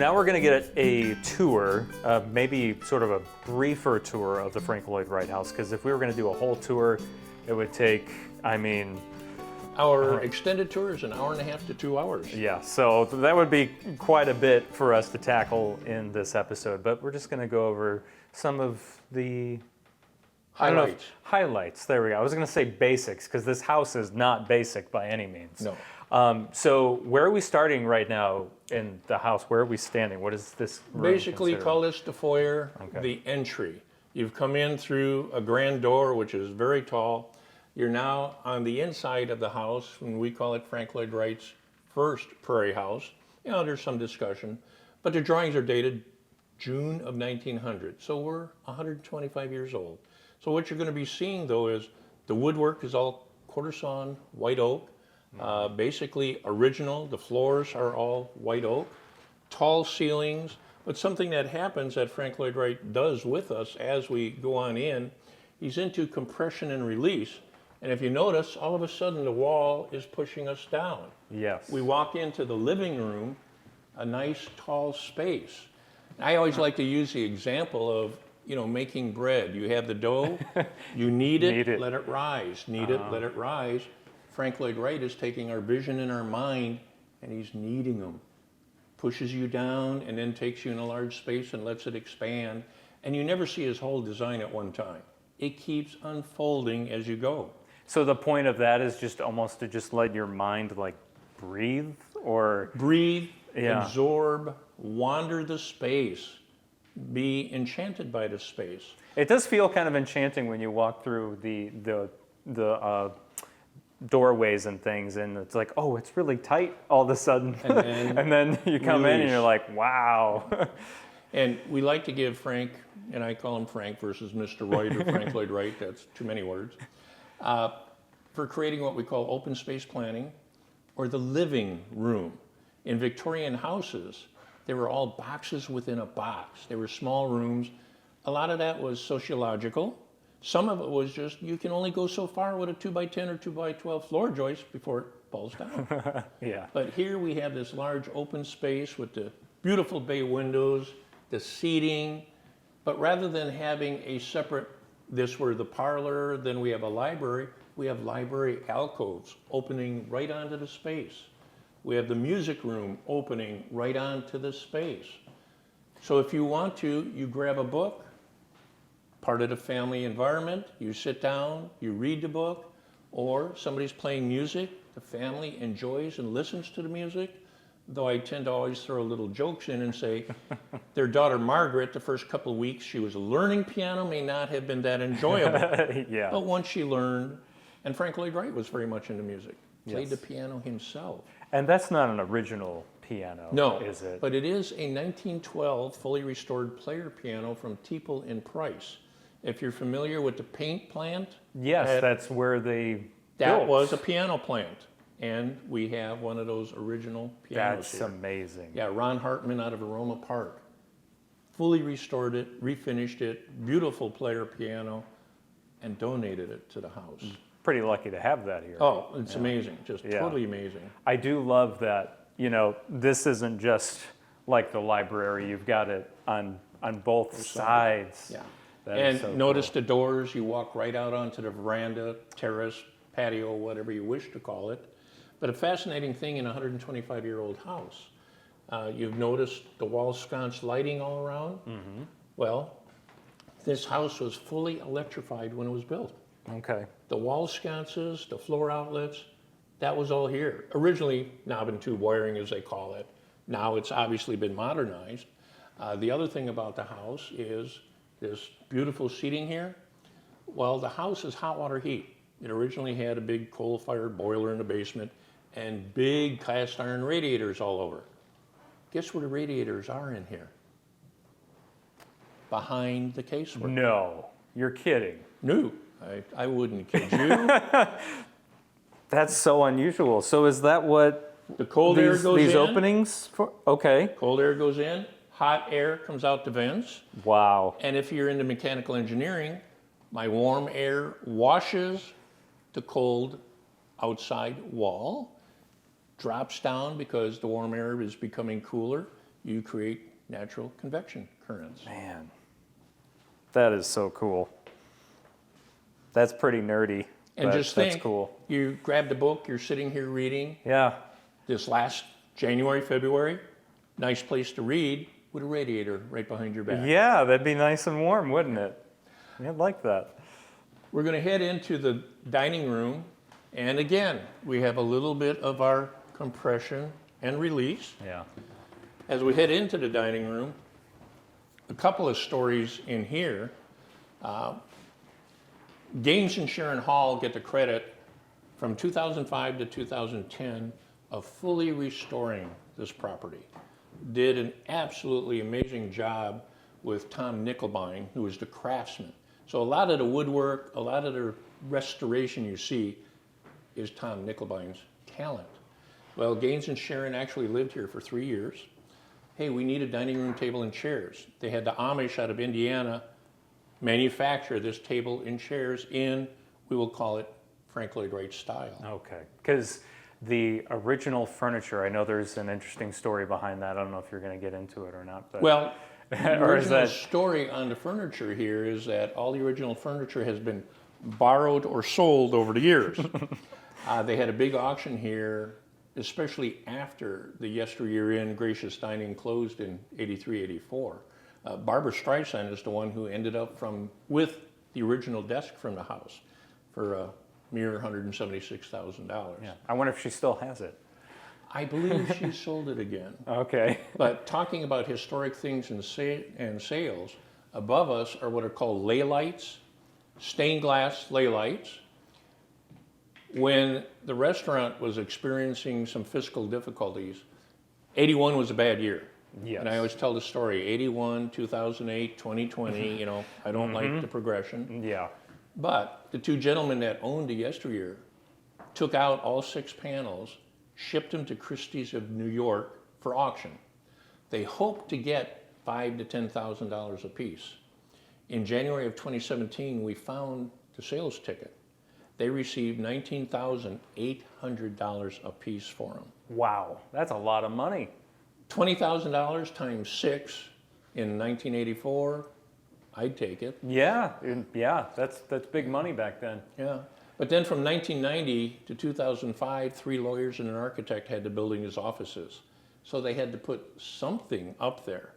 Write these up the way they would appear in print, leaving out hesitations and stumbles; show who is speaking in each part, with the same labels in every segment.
Speaker 1: now we're going to get a tour, maybe sort of a briefer tour of the Frank Lloyd Wright house, because if we were going to do a whole tour, it would take,
Speaker 2: Our extended tour is an hour and a half to 2 hours.
Speaker 1: Yeah, so that would be quite a bit for us to tackle in this episode, but we're just going to go over some of the
Speaker 2: Highlights.
Speaker 1: Highlights, there we go. I was going to say basics, because this house is not basic by any means.
Speaker 2: No.
Speaker 1: So where are we starting right now in the house? Where are we standing? What is this room
Speaker 2: Basically,
Speaker 1: considered?
Speaker 2: call this the foyer,
Speaker 1: Okay.
Speaker 2: the entry. You've come in through a grand door, which is very tall. You're now on the inside of the house, and we call it Frank Lloyd Wright's first Prairie House. There's some discussion, but the drawings are dated June of 1900, so we're 125 years old. So what you're going to be seeing, though, is the woodwork is all quarter sawn white oak, basically original. The floors are all white oak, tall ceilings. But something that happens that Frank Lloyd Wright does with us as we go on in, he's into compression and release. And if you notice, all of a sudden the wall is pushing us down.
Speaker 1: Yes.
Speaker 2: We walk into the living room, a nice tall space. I always like to use the example of, making bread. You have the dough, you knead it, let it rise. Knead it, let it rise. Frank Lloyd Wright is taking our vision and our mind, and he's kneading them. Pushes you down and then takes you in a large space and lets it expand. And you never see his whole design at one time. It keeps unfolding as you go.
Speaker 1: So the point of that is just almost to just let your mind breathe, or
Speaker 2: breathe,
Speaker 1: yeah.
Speaker 2: Absorb, wander the space, be enchanted by the space.
Speaker 1: It does feel kind of enchanting when you walk through the doorways and things, and it's like, oh, it's really tight all of a sudden, and then you come in and you're like, wow.
Speaker 2: And we like to give Frank, and I call him Frank versus Mr. Wright or Frank Lloyd Wright, that's too many words, for creating what we call open space planning, or the living room. In Victorian houses, they were all boxes within a box. They were small rooms. A lot of that was sociological. Some of it was just, you can only go so far with a 2x10 or 2x12 floor joist before it falls down.
Speaker 1: Yeah.
Speaker 2: But here we have this large open space with the beautiful bay windows, the seating, but rather than having a separate, this were the parlor, then we have a library, we have library alcoves opening right onto the space. We have the music room opening right onto the space. So if you want to, you grab a book, part of the family environment, you sit down, you read the book, or somebody's playing music, the family enjoys and listens to the music, though I tend to always throw little jokes in and say, their daughter Margaret, the first couple of weeks she was learning piano, may not have been that enjoyable.
Speaker 1: Yeah.
Speaker 2: But once she learned, and Frank Lloyd Wright was very much into music, played
Speaker 1: Yes.
Speaker 2: the piano himself.
Speaker 1: And that's not an original piano,
Speaker 2: No,
Speaker 1: is it?
Speaker 2: but it is a 1912 fully restored player piano from Teeple and Price. If you're familiar with the paint plant,
Speaker 1: Yes, that's where they
Speaker 2: that
Speaker 1: built.
Speaker 2: was a piano plant. And we have one of those original pianos
Speaker 1: That's
Speaker 2: here.
Speaker 1: amazing.
Speaker 2: Yeah, Ron Hartman out of Aroma Park. Fully restored it, refinished it, beautiful player piano, and donated it to the house.
Speaker 1: Pretty lucky to have that here.
Speaker 2: Oh, it's amazing, just totally amazing.
Speaker 1: I do love that, this isn't just like the library. You've got it on both sides.
Speaker 2: Yeah.
Speaker 1: That
Speaker 2: And
Speaker 1: is so
Speaker 2: notice
Speaker 1: cool.
Speaker 2: the doors, you walk right out onto the veranda, terrace, patio, whatever you wish to call it. But a fascinating thing in a 125-year-old house, you've noticed the wall sconce lighting all around. Mm-hmm. Well, this house was fully electrified when it was built.
Speaker 1: Okay.
Speaker 2: The wall sconces, the floor outlets, that was all here. Originally, knob and tube wiring, as they call it. Now it's obviously been modernized. The other thing about the house is this beautiful seating here. Well, the house is hot water heat. It originally had a big coal-fired boiler in the basement and big cast iron radiators all over. Guess where the radiators are in here? Behind the casework.
Speaker 1: No, you're kidding.
Speaker 2: No, I wouldn't kid you.
Speaker 1: That's so unusual. So is that what
Speaker 2: The cold air goes
Speaker 1: these
Speaker 2: in.
Speaker 1: openings for? Okay.
Speaker 2: Cold air goes in. Hot air comes out the vents.
Speaker 1: Wow.
Speaker 2: And if you're into mechanical engineering, my warm air washes the cold outside wall, drops down because the warm air is becoming cooler. you create natural convection currents.
Speaker 1: Man, that is so cool. That's pretty nerdy.
Speaker 2: And just think,
Speaker 1: that's cool.
Speaker 2: You grabbed a book, you're sitting here reading.
Speaker 1: Yeah.
Speaker 2: This last January, February, nice place to read with a radiator right behind your back.
Speaker 1: Yeah, that'd be nice and warm, wouldn't it? I'd like that.
Speaker 2: We're going to head into the dining room. And again, we have a little bit of our compression and release.
Speaker 1: Yeah.
Speaker 2: As we head into the dining room, a couple of stories in here. Gaines and Sharon Hall get the credit from 2005 to 2010 of fully restoring this property. Did an absolutely amazing job with Tom Nickelbein, who was the craftsman. So a lot of the woodwork, a lot of the restoration you see is Tom Nickelbein's talent. Well, Gaines and Sharon actually lived here for 3 years. Hey, we need a dining room table and chairs. They had the Amish out of Indiana manufacture this table and chairs in, we will call it Frank Lloyd Wright style.
Speaker 1: Okay, because the original furniture, I know there's an interesting story behind that. I don't know if you're going to get into it or not. But
Speaker 2: Well, the
Speaker 1: or is
Speaker 2: original
Speaker 1: that
Speaker 2: story on the furniture here is that all the original furniture has been borrowed or sold over the years. They had a big auction here, especially after the yesteryear inn Gracious Dining closed in 83, 84. Barbara Streisand is the one who ended up with the original desk from the house for a mere $176,000.
Speaker 1: Yeah. I wonder if she still has it.
Speaker 2: I believe she sold it again.
Speaker 1: Okay.
Speaker 2: But talking about historic things and sales, above us are what are called laylights, stained glass laylights. When the restaurant was experiencing some fiscal difficulties, 81 was a bad year.
Speaker 1: Yes.
Speaker 2: And I always tell the story, 81, 2008, 2020, I don't like the progression.
Speaker 1: Yeah.
Speaker 2: But the two gentlemen that owned the yesteryear took out all 6 panels, shipped them to Christie's of New York for auction. They hoped to get $5,000 to $10,000 a piece. In January of 2017, we found the sales ticket. They received $19,800 a piece for them.
Speaker 1: Wow, that's a lot of money.
Speaker 2: $20,000 times 6 in 1984, I'd take it.
Speaker 1: Yeah, that's big money back then.
Speaker 2: Yeah. But then from 1990 to 2005, 3 lawyers and an architect had the building as offices. So they had to put something up there.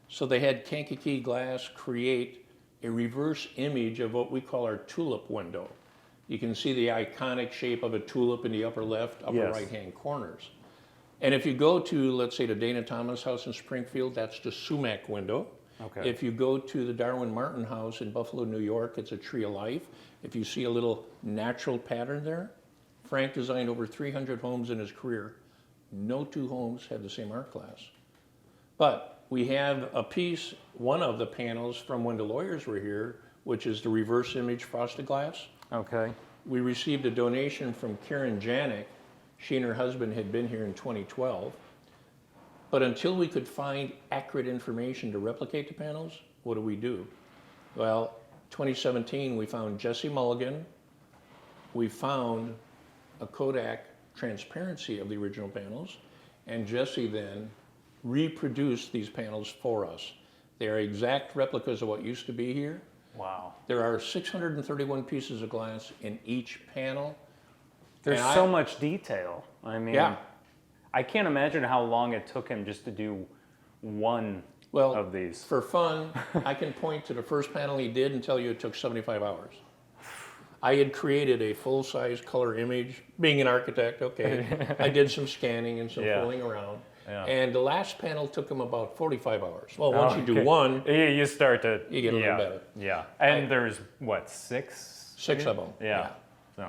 Speaker 2: So they had Kankakee Glass create a reverse image of what we call our tulip window. You can see the iconic shape of a tulip in the upper left, upper right-hand corners. And if you go to, let's say, the Dana Thomas House in Springfield, that's the sumac window.
Speaker 1: Okay.
Speaker 2: If you go to the Darwin Martin House in Buffalo, New York, it's a tree of life. If you see a little natural pattern there, Frank designed over 300 homes in his career. No 2 homes had the same art class. But we have a piece, one of the panels from when the lawyers were here, which is the reverse image frosted glass.
Speaker 1: Okay.
Speaker 2: We received a donation from Karen Janik. She and her husband had been here in 2012. But until we could find accurate information to replicate the panels, what do? Well, 2017, we found Jesse Mulligan. We found a Kodak transparency of the original panels. And Jesse then reproduced these panels for us. They are exact replicas of what used to be here.
Speaker 1: Wow.
Speaker 2: There are 631 pieces of glass in each panel.
Speaker 1: There's so much detail. I mean,
Speaker 2: Yeah.
Speaker 1: I can't imagine how long it took him just to do one of these.
Speaker 2: For fun, I can point to the first panel he did and tell you it took 75 hours. I had created a full-size color image. Being an architect, okay, I did some scanning and some fooling around. Yeah. And the last panel took him about 45 hours. Well, once you do one,
Speaker 1: you start to
Speaker 2: get a little better.
Speaker 1: Yeah. And there's what, 6?
Speaker 2: 6 of them.
Speaker 1: Yeah.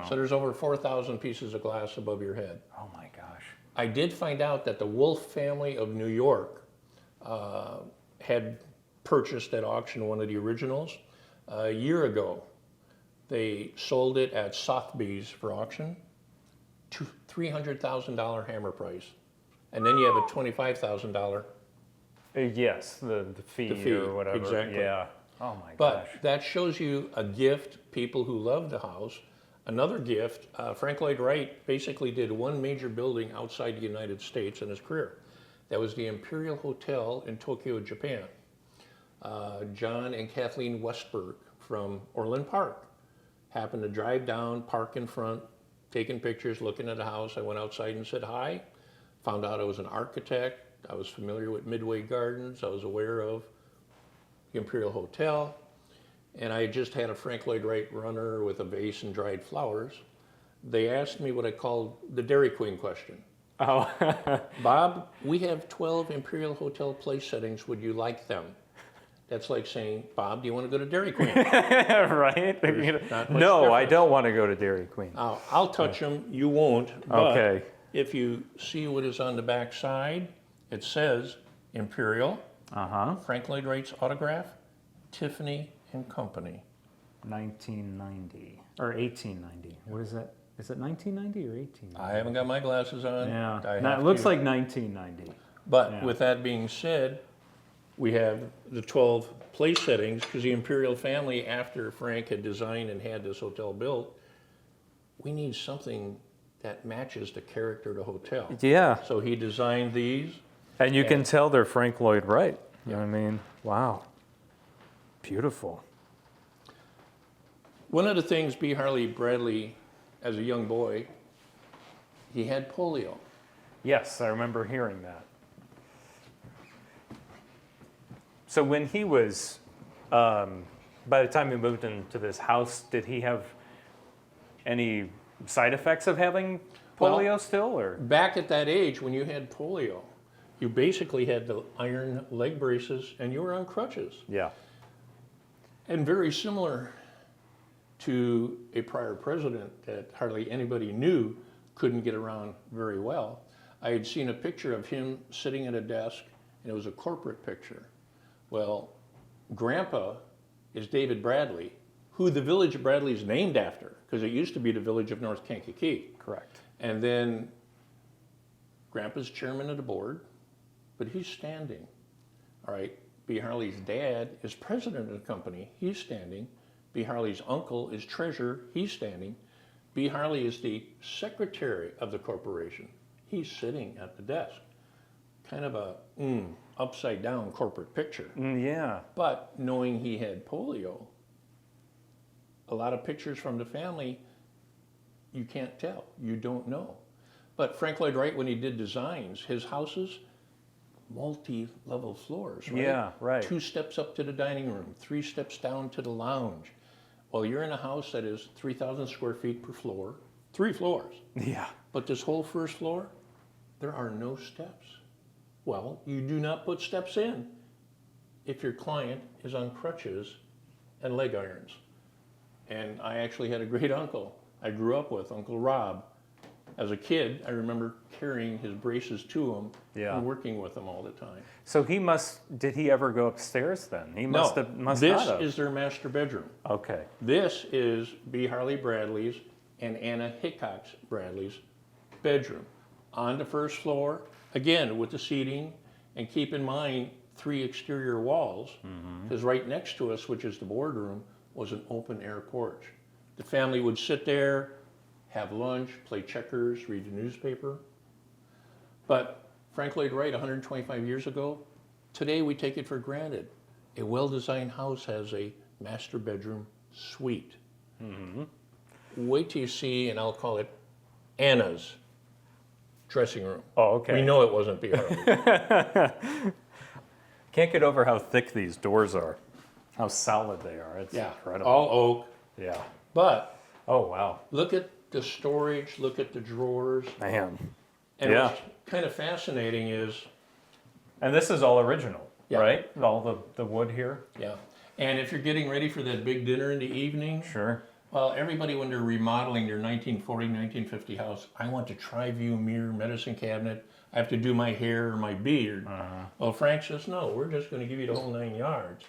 Speaker 2: So there's over 4,000 pieces of glass above your head.
Speaker 1: Oh my gosh.
Speaker 2: I did find out that the Wolf family of New York had purchased at auction one of the originals a year ago. They sold it at Sotheby's for auction, $300,000 hammer price. And then you have a $25,000.
Speaker 1: Yes, the fee or whatever.
Speaker 2: Exactly.
Speaker 1: Yeah. Oh my gosh.
Speaker 2: But that shows you a gift, people who love the house. Another gift, Frank Lloyd Wright basically did one major building outside the United States in his career. That was the Imperial Hotel in Tokyo, Japan. John and Kathleen Westberg from Orland Park happened to drive down, park in front, taking pictures, looking at the house. I went outside and said hi. Found out I was an architect. I was familiar with Midway Gardens. I was aware of the Imperial Hotel. And I just had a Frank Lloyd Wright runner with a vase and dried flowers. They asked me what I called the Dairy Queen question.
Speaker 1: Oh.
Speaker 2: Bob, we have 12 Imperial Hotel place settings. Would you like them? That's like saying, Bob, do you want to go to Dairy Queen?
Speaker 1: Right? No, I don't want to go to Dairy Queen.
Speaker 2: I'll touch them. You won't. But
Speaker 1: Okay.
Speaker 2: if you see what is on the back side, it says Imperial, Frank Lloyd Wright's autograph, Tiffany and Company.
Speaker 1: 1990 or 1890. What is that? Is it 1990 or 1890?
Speaker 2: I haven't got my glasses on.
Speaker 1: Yeah. It looks like 1990.
Speaker 2: But with that being said, we have the 12 place settings because the Imperial family, after Frank had designed and had this hotel built, we need something that matches the character of the hotel.
Speaker 1: Yeah.
Speaker 2: So he designed these.
Speaker 1: And you can tell they're Frank Lloyd Wright. You know what I mean? Wow. Beautiful.
Speaker 2: One of the things B. Harley Bradley, as a young boy, he had polio.
Speaker 1: Yes, I remember hearing that. So when he was, by the time he moved into this house, did he have any side effects of having polio still? Or
Speaker 2: Back at that age, when you had polio, you basically had the iron leg braces and you were on crutches.
Speaker 1: Yeah.
Speaker 2: And very similar to a prior president that hardly anybody knew couldn't get around very well. I had seen a picture of him sitting at a desk, and it was a corporate picture. Well, Grandpa is David Bradley, who the village of Bradley is named after, because it used to be the village of North Kankakee.
Speaker 1: Correct.
Speaker 2: And then Grandpa's chairman of the board, but he's standing. All right, B. Harley's dad is president of the company, he's standing. B. Harley's uncle is treasurer, he's standing. B. Harley is the secretary of the corporation. He's sitting at the desk. Kind of a upside down corporate picture.
Speaker 1: Yeah.
Speaker 2: But knowing he had polio, a lot of pictures from the family, you can't tell, you don't know. But Frank Lloyd Wright, when he did designs, his houses, multi-level floors, right?
Speaker 1: Yeah, right.
Speaker 2: 2 steps up to the dining room, 3 steps down to the lounge. Well, you're in a house that is 3,000 square feet per floor, 3 floors.
Speaker 1: Yeah.
Speaker 2: But this whole first floor, there are no steps. Well, you do not put steps in if your client is on crutches and leg irons. And I actually had a great uncle I grew up with, Uncle Rob. As a kid, I remember carrying his braces to him and working with him all the time.
Speaker 1: So did he ever go upstairs then? He must
Speaker 2: No,
Speaker 1: have, must
Speaker 2: this
Speaker 1: not have.
Speaker 2: is their master bedroom.
Speaker 1: Okay.
Speaker 2: This is B. Harley Bradley's and Anna Hickok Bradley's bedroom. On the first floor, again with the seating, and keep in mind 3 exterior walls, because right next to us, which is the boardroom, was an open air porch. The family would sit there, have lunch, play checkers, read the newspaper. But Frank Lloyd Wright, 125 years ago, today we take it for granted. A well-designed house has a master bedroom suite. Wait till you see, and I'll call it Anna's dressing room.
Speaker 1: Oh, okay.
Speaker 2: We know it wasn't B. Harley.
Speaker 1: Can't get over how thick these doors are, how solid they are. It's incredible.
Speaker 2: All oak.
Speaker 1: Yeah.
Speaker 2: But
Speaker 1: Oh, wow.
Speaker 2: look at the storage, look at the drawers.
Speaker 1: Man.
Speaker 2: And
Speaker 1: Yeah.
Speaker 2: what's kind of fascinating is,
Speaker 1: And this is all original,
Speaker 2: Yeah.
Speaker 1: right? All the wood here?
Speaker 2: yeah, and if you're getting ready for that big dinner in the evening,
Speaker 1: Sure.
Speaker 2: well, everybody when they're remodeling their 1940, 1950 house, I want a tri-view mirror medicine cabinet. I have to do my hair or my beard. Well, Frank says, no, we're just going to give you the whole 9 yards.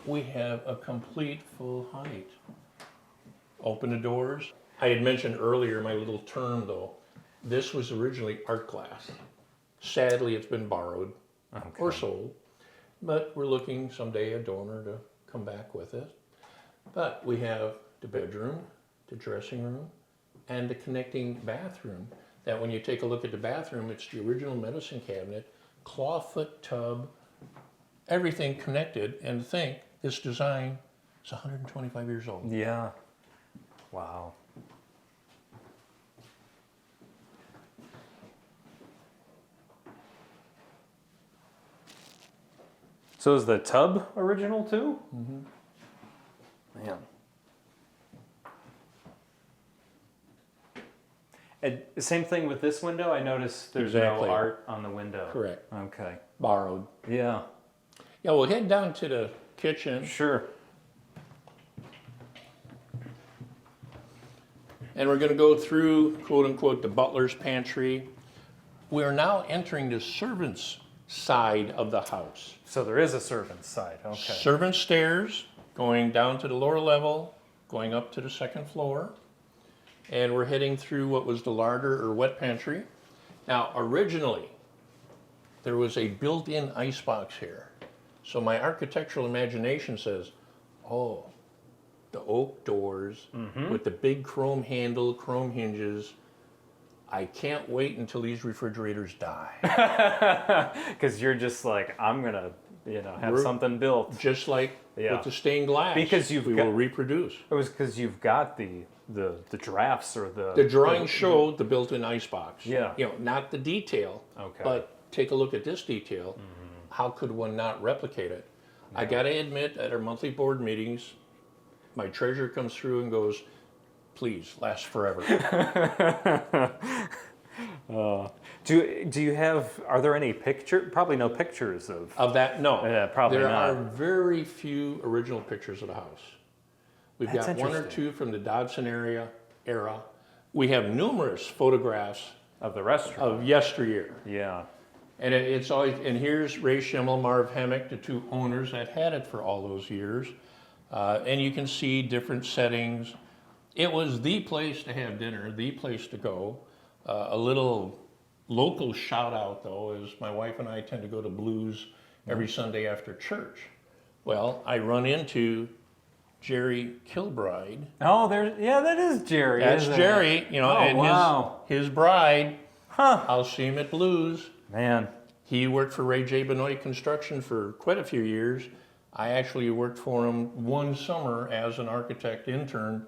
Speaker 2: We have a complete full height. Open the doors. I had mentioned earlier my little term though. This was originally art glass. Sadly, it's been borrowed or sold, but we're looking someday a donor to come back with it. But we have the bedroom, the dressing room, and the connecting bathroom that when you take a look at the bathroom, it's the original medicine cabinet clawfoot tub, everything connected, and think this design is 125 years old.
Speaker 1: Yeah. Wow. So is the tub original too? Mm-hmm. Man. And same thing with this window. I noticed there's
Speaker 2: Exactly.
Speaker 1: no art on the window.
Speaker 2: Correct.
Speaker 1: Okay.
Speaker 2: Borrowed.
Speaker 1: Yeah.
Speaker 2: Yeah, we'll head down to the kitchen,
Speaker 1: Sure.
Speaker 2: and we're going to go through, quote unquote, the butler's pantry. We are now entering the servants' side of the house.
Speaker 1: So there is a servant's side. Okay.
Speaker 2: Servant stairs going down to the lower level, going up to the second floor. And we're heading through what was the larder or wet pantry. Now, originally, there was a built-in icebox here. So my architectural imagination says, oh, the oak doors with the big chrome handle, chrome hinges. I can't wait until these refrigerators die.
Speaker 1: Because you're just like, I'm going to, have something built.
Speaker 2: Just like
Speaker 1: Yeah.
Speaker 2: with the stained glass.
Speaker 1: Because
Speaker 2: we will reproduce.
Speaker 1: It was because you've got the drafts or
Speaker 2: The drawing showed the built-in icebox.
Speaker 1: Yeah.
Speaker 2: Not the detail.
Speaker 1: Okay.
Speaker 2: But take a look at this detail. How could one not replicate it? I got to admit, at our monthly board meetings, my treasurer comes through and goes, please, last forever.
Speaker 1: Do you have, are there any probably no pictures
Speaker 2: Of that, no.
Speaker 1: Yeah, probably
Speaker 2: there
Speaker 1: not.
Speaker 2: are very few original pictures of the house. We've
Speaker 1: That's
Speaker 2: got one or
Speaker 1: interesting.
Speaker 2: two from the Dodson era. We have numerous photographs
Speaker 1: of the restaurant?
Speaker 2: of yesteryear.
Speaker 1: Yeah.
Speaker 2: And it's always, and here's Ray Schimmel, Marv Hemick, the two owners that had it for all those years. And you can see different settings. It was the place to have dinner, the place to go. A little local shout out though is my wife and I tend to go to Blues every Sunday after church. Well, I run into Jerry Kilbride.
Speaker 1: Oh, that is Jerry.
Speaker 2: That's
Speaker 1: isn't
Speaker 2: Jerry,
Speaker 1: it?
Speaker 2: and
Speaker 1: wow.
Speaker 2: his bride.
Speaker 1: Huh.
Speaker 2: I'll see him at Blues.
Speaker 1: Man.
Speaker 2: He worked for Ray J. Benoit Construction for quite a few years. I actually worked for him one summer as an architect intern,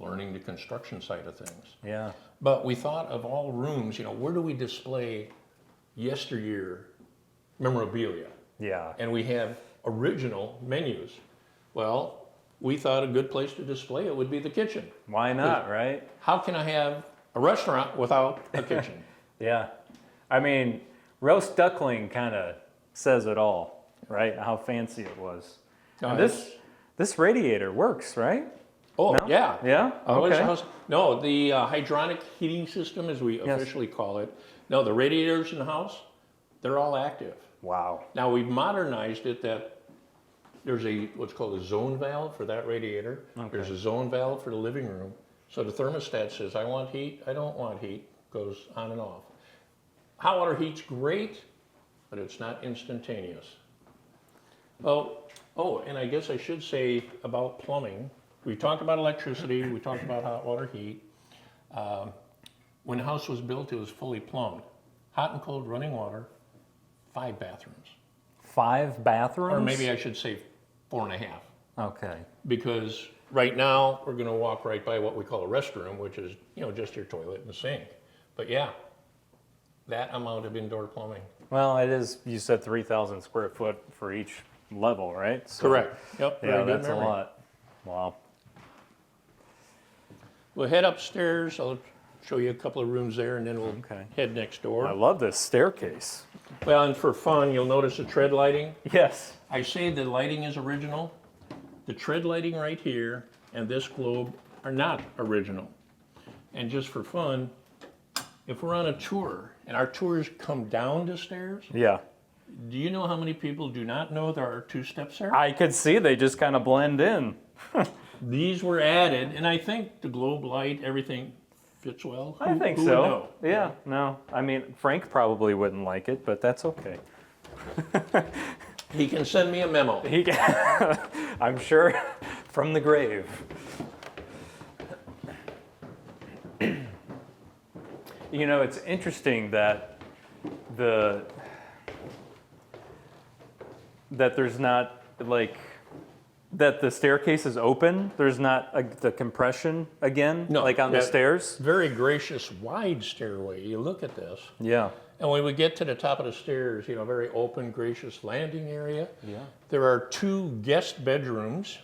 Speaker 2: learning the construction side of things.
Speaker 1: Yeah.
Speaker 2: But we thought of all rooms, where do we display yesteryear memorabilia?
Speaker 1: Yeah.
Speaker 2: And we have original menus. Well, we thought a good place to display it would be the kitchen.
Speaker 1: Why not, right?
Speaker 2: How can I have a restaurant without a kitchen?
Speaker 1: Yeah. I mean, roast duckling kind of says it all, right? How fancy it was. And this radiator works, right?
Speaker 2: Oh,
Speaker 1: No?
Speaker 2: yeah.
Speaker 1: Yeah? Okay.
Speaker 2: No, the hydronic heating system, as we officially call it. No, the radiators in the house, they're all active.
Speaker 1: Wow.
Speaker 2: Now, we've modernized it that there's what's called a zone valve for that radiator.
Speaker 1: Okay.
Speaker 2: There's a zone valve for the living room. So the thermostat says, I want heat, I don't want heat, goes on and off. Hot water heat's great, but it's not instantaneous. Well, and I guess I should say about plumbing. We talked about electricity, we talked about hot water heat. When the house was built, it was fully plumbed. Hot and cold running water, 5 bathrooms.
Speaker 1: 5 bathrooms?
Speaker 2: Or maybe I should say 4.5.
Speaker 1: Okay.
Speaker 2: Because right now, we're gonna walk right by what we call a restroom, which is, just your toilet and sink. But yeah, that amount of indoor plumbing.
Speaker 1: Well, it is, you said 3,000 square foot for each level, right? So,
Speaker 2: Correct. Yep.
Speaker 1: Yeah,
Speaker 2: very good
Speaker 1: that's
Speaker 2: memory.
Speaker 1: a lot. Wow.
Speaker 2: We'll head upstairs. I'll show you a couple of rooms there, and then we'll head next
Speaker 1: I
Speaker 2: door.
Speaker 1: love this staircase.
Speaker 2: Well, and for fun, you'll notice the tread lighting.
Speaker 1: Yes.
Speaker 2: I say the lighting is original. The tread lighting right here and this globe are not original. And just for fun, if we're on a tour and our tours come down the stairs,
Speaker 1: Yeah.
Speaker 2: do you know how many people do not know there are 2 steps there?
Speaker 1: I could see they just kind of blend in.
Speaker 2: These were added, and I think the globe light, everything fits well.
Speaker 1: I think
Speaker 2: who would
Speaker 1: so.
Speaker 2: know?
Speaker 1: Yeah, no. I mean, Frank probably wouldn't like it, but that's okay.
Speaker 2: He can send me a memo.
Speaker 1: He can, I'm sure, from the grave. It's interesting that that there's not like that the staircase is open. There's not the compression again,
Speaker 2: No,
Speaker 1: like on the
Speaker 2: that
Speaker 1: stairs.
Speaker 2: Very gracious, wide stairway. You look at this.
Speaker 1: Yeah.
Speaker 2: And when we get to the top of the stairs, very open, gracious landing area.
Speaker 1: Yeah.
Speaker 2: There are 2 guest bedrooms.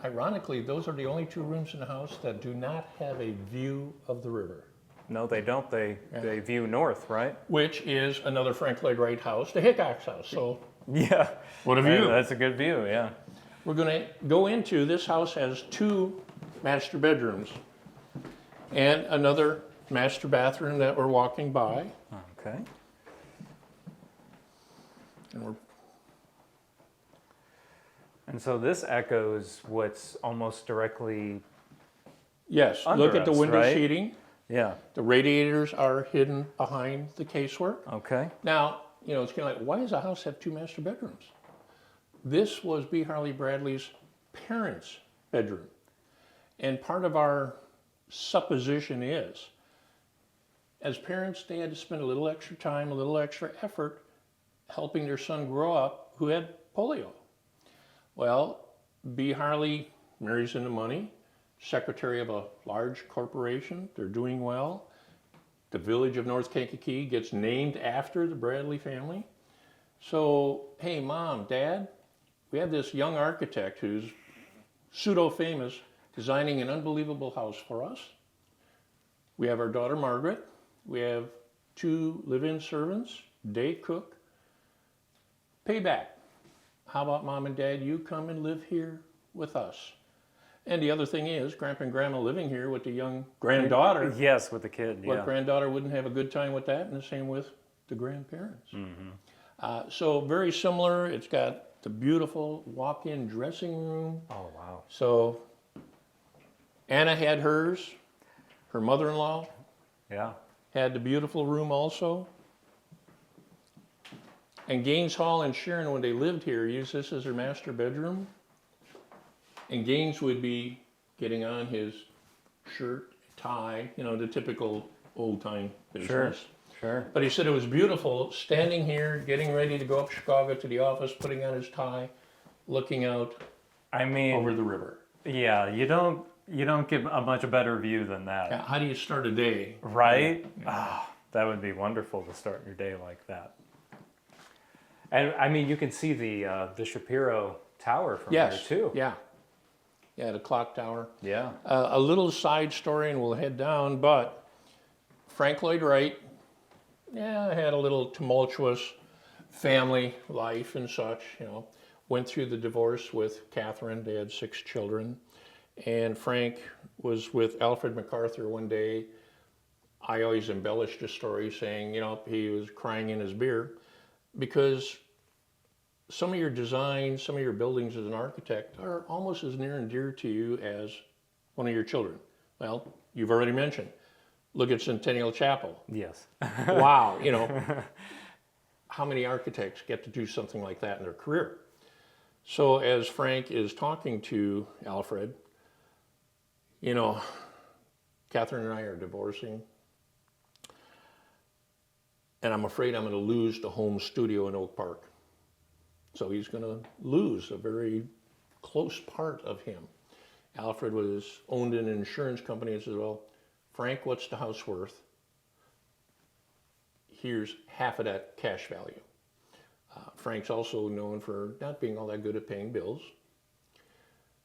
Speaker 2: Ironically, those are the only 2 rooms in the house that do not have a view of the river.
Speaker 1: No, they don't. They view north, right?
Speaker 2: Which is another Frank Lloyd Wright house, the Hickox house. So
Speaker 1: Yeah.
Speaker 2: what a view.
Speaker 1: That's a good view. Yeah.
Speaker 2: We're going to go into, this house has 2 master bedrooms and another master bathroom that we're walking by.
Speaker 1: Okay. And so this echoes what's almost directly.
Speaker 2: Yes,
Speaker 1: Under
Speaker 2: look at the
Speaker 1: us,
Speaker 2: window
Speaker 1: right?
Speaker 2: seating.
Speaker 1: Yeah.
Speaker 2: The radiators are hidden behind the casework.
Speaker 1: Okay.
Speaker 2: Now, it's kind of like, why does a house have 2 master bedrooms? This was B. Harley Bradley's parents' bedroom. And part of our supposition is, as parents, they had to spend a little extra time, a little extra effort helping their son grow up who had polio. Well, B. Harley marries into money, secretary of a large corporation. They're doing well. The village of North Kankakee gets named after the Bradley family. So, hey, Mom, Dad, we have this young architect who's pseudo-famous designing an unbelievable house for us. We have our daughter, Margaret. We have 2 live-in servants, day cook. Payback. How about Mom and Dad, you come and live here with us? And the other thing is, Grandpa and Grandma living here with the young granddaughter.
Speaker 1: Yes, with the kid.
Speaker 2: What
Speaker 1: Yeah.
Speaker 2: granddaughter wouldn't have a good time with that? And the same with the grandparents. So very similar. It's got the beautiful walk-in dressing room.
Speaker 1: Oh wow.
Speaker 2: So Anna had hers. Her mother-in-law
Speaker 1: Yeah.
Speaker 2: had the beautiful room also. And Gaines Hall and Sharon, when they lived here, used this as their master bedroom. And Gaines would be getting on his shirt, tie, the typical old-time business.
Speaker 1: Sure.
Speaker 2: But he said it was beautiful, standing here, getting ready to go up Chicago to the office, putting on his tie, looking out
Speaker 1: I mean,
Speaker 2: over the river.
Speaker 1: yeah. You don't get a much better view than that,
Speaker 2: Now, how do you start a day?
Speaker 1: right? Ah, that would be wonderful to start your day like that. And I mean, you can see the Shapiro Tower from
Speaker 2: Yes.
Speaker 1: there too.
Speaker 2: Yeah. Yeah, the clock tower.
Speaker 1: Yeah.
Speaker 2: A little side story, and we'll head down, but Frank Lloyd Wright, had a little tumultuous family life and such, went through the divorce with Catherine. They had 6 children. And Frank was with Alfred MacArthur one day. I always embellished the story saying, he was crying in his beer because some of your designs, some of your buildings as an architect are almost as near and dear to you as one of your children. Well, you've already mentioned, look at Centennial Chapel.
Speaker 1: Yes.
Speaker 2: Wow, how many architects get to do something like that in their career? So as Frank is talking to Alfred, Catherine and I are divorcing, and I'm afraid I'm going to lose the home studio in Oak Park. So he's going to lose a very close part of him. Alfred owned an insurance company and says, well, Frank, what's the house worth? Here's half of that cash value. Frank's also known for not being all that good at paying bills.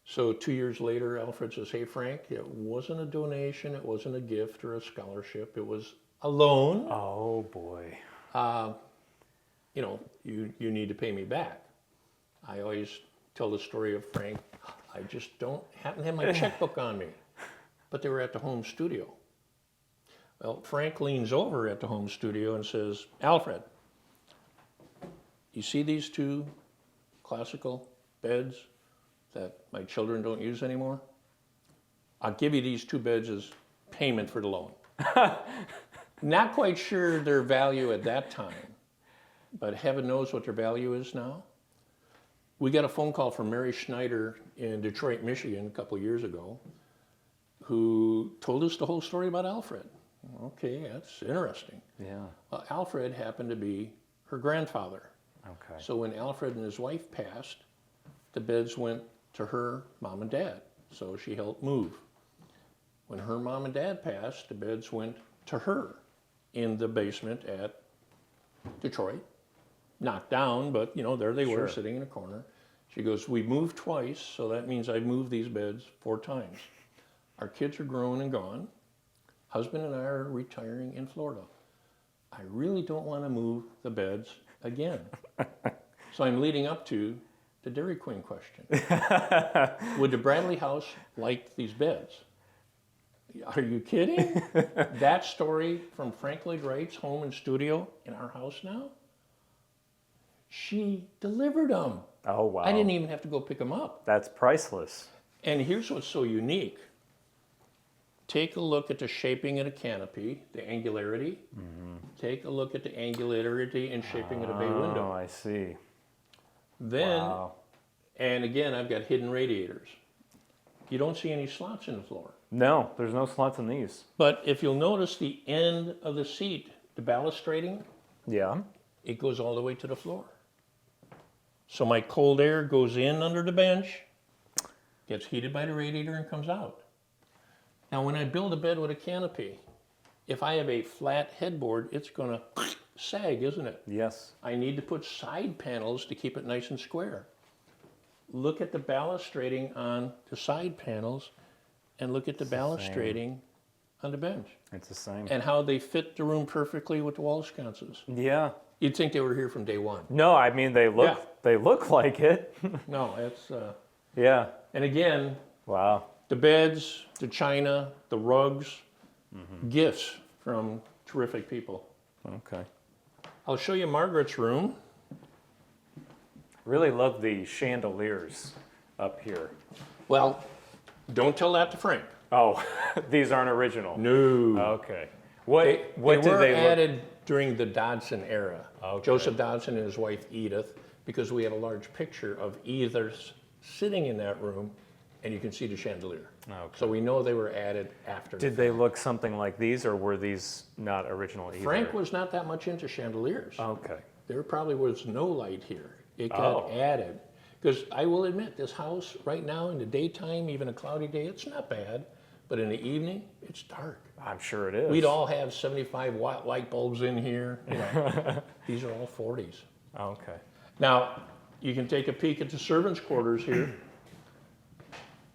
Speaker 2: So 2 years later, Alfred says, hey, Frank, it wasn't a donation, it wasn't a gift or a scholarship, it was a loan.
Speaker 1: Oh boy.
Speaker 2: You need to pay me back. I always tell the story of Frank, I just don't happen to have my checkbook on me. But they were at the home studio. Well, Frank leans over at the home studio and says, Alfred, you see these 2 classical beds that my children don't use anymore? I'll give you these 2 beds as payment for the loan. Not quite sure their value at that time, but heaven knows what their value is now. We got a phone call from Mary Schneider in Detroit, Michigan a couple of years ago, who told us the whole story about Alfred. Okay, that's interesting.
Speaker 1: Yeah.
Speaker 2: Well, Alfred happened to be her grandfather.
Speaker 1: Okay.
Speaker 2: So when Alfred and his wife passed, the beds went to her mom and dad. So she helped move. When her mom and dad passed, the beds went to her in the basement at Detroit. Knocked down, but there they were
Speaker 1: Sure.
Speaker 2: sitting in a corner. She goes, we moved twice, so that means I moved these beds 4 times. Our kids are grown and gone. Husband and I are retiring in Florida. I really don't want to move the beds again. So I'm leading up to the Dairy Queen question. Would the Bradley house like these beds? Are you kidding? That story from Frank Lloyd Wright's home and studio in our house now? She delivered them.
Speaker 1: Oh, wow.
Speaker 2: I didn't even have to go pick them up.
Speaker 1: That's priceless.
Speaker 2: And here's what's so unique. Take a look at the shaping of the canopy, the angularity. Mm-hmm. Take a look at the angularity and shaping of the bay window.
Speaker 1: Oh, I see.
Speaker 2: Then,
Speaker 1: Wow.
Speaker 2: and again, I've got hidden radiators. You don't see any slots in the floor.
Speaker 1: No, there's no slots in these.
Speaker 2: But if you'll notice the end of the seat, the balustrading,
Speaker 1: Yeah.
Speaker 2: it goes all the way to the floor. So my cold air goes in under the bench, gets heated by the radiator and comes out. Now when I build a bed with a canopy, if I have a flat headboard, it's going to sag, isn't it?
Speaker 1: Yes.
Speaker 2: I need to put side panels to keep it nice and square. Look at the balustrading on the side panels and look at the balustrading on the bench.
Speaker 1: It's the same.
Speaker 2: And how they fit the room perfectly with the wall sconces.
Speaker 1: Yeah.
Speaker 2: You'd think they were here from day one.
Speaker 1: No, I mean they look like it.
Speaker 2: No, it's,
Speaker 1: Yeah.
Speaker 2: and again,
Speaker 1: Wow.
Speaker 2: the beds, the china, the rugs, gifts from terrific people.
Speaker 1: Okay.
Speaker 2: I'll show you Margaret's room.
Speaker 1: Really love the chandeliers up here.
Speaker 2: Well, don't tell that to Frank.
Speaker 1: Oh, these aren't original.
Speaker 2: No.
Speaker 1: Okay. What
Speaker 2: They
Speaker 1: did
Speaker 2: were
Speaker 1: they look?
Speaker 2: added during the Dodson era.
Speaker 1: Okay.
Speaker 2: Joseph Dodson and his wife Edith, because we have a large picture of Edith sitting in that room, and you can see the chandelier.
Speaker 1: Okay.
Speaker 2: So we know they were added after.
Speaker 1: Did they look something like these, or were these not original either?
Speaker 2: Frank was not that much into chandeliers.
Speaker 1: Okay.
Speaker 2: There probably was no light here. It got added. Because I will admit, this house right now in the daytime, even a cloudy day, it's not bad. But in the evening, it's dark.
Speaker 1: I'm sure it is.
Speaker 2: We'd all have 75-watt light bulbs in here. These are all 40s.
Speaker 1: Okay.
Speaker 2: Now, you can take a peek at the servants' quarters here.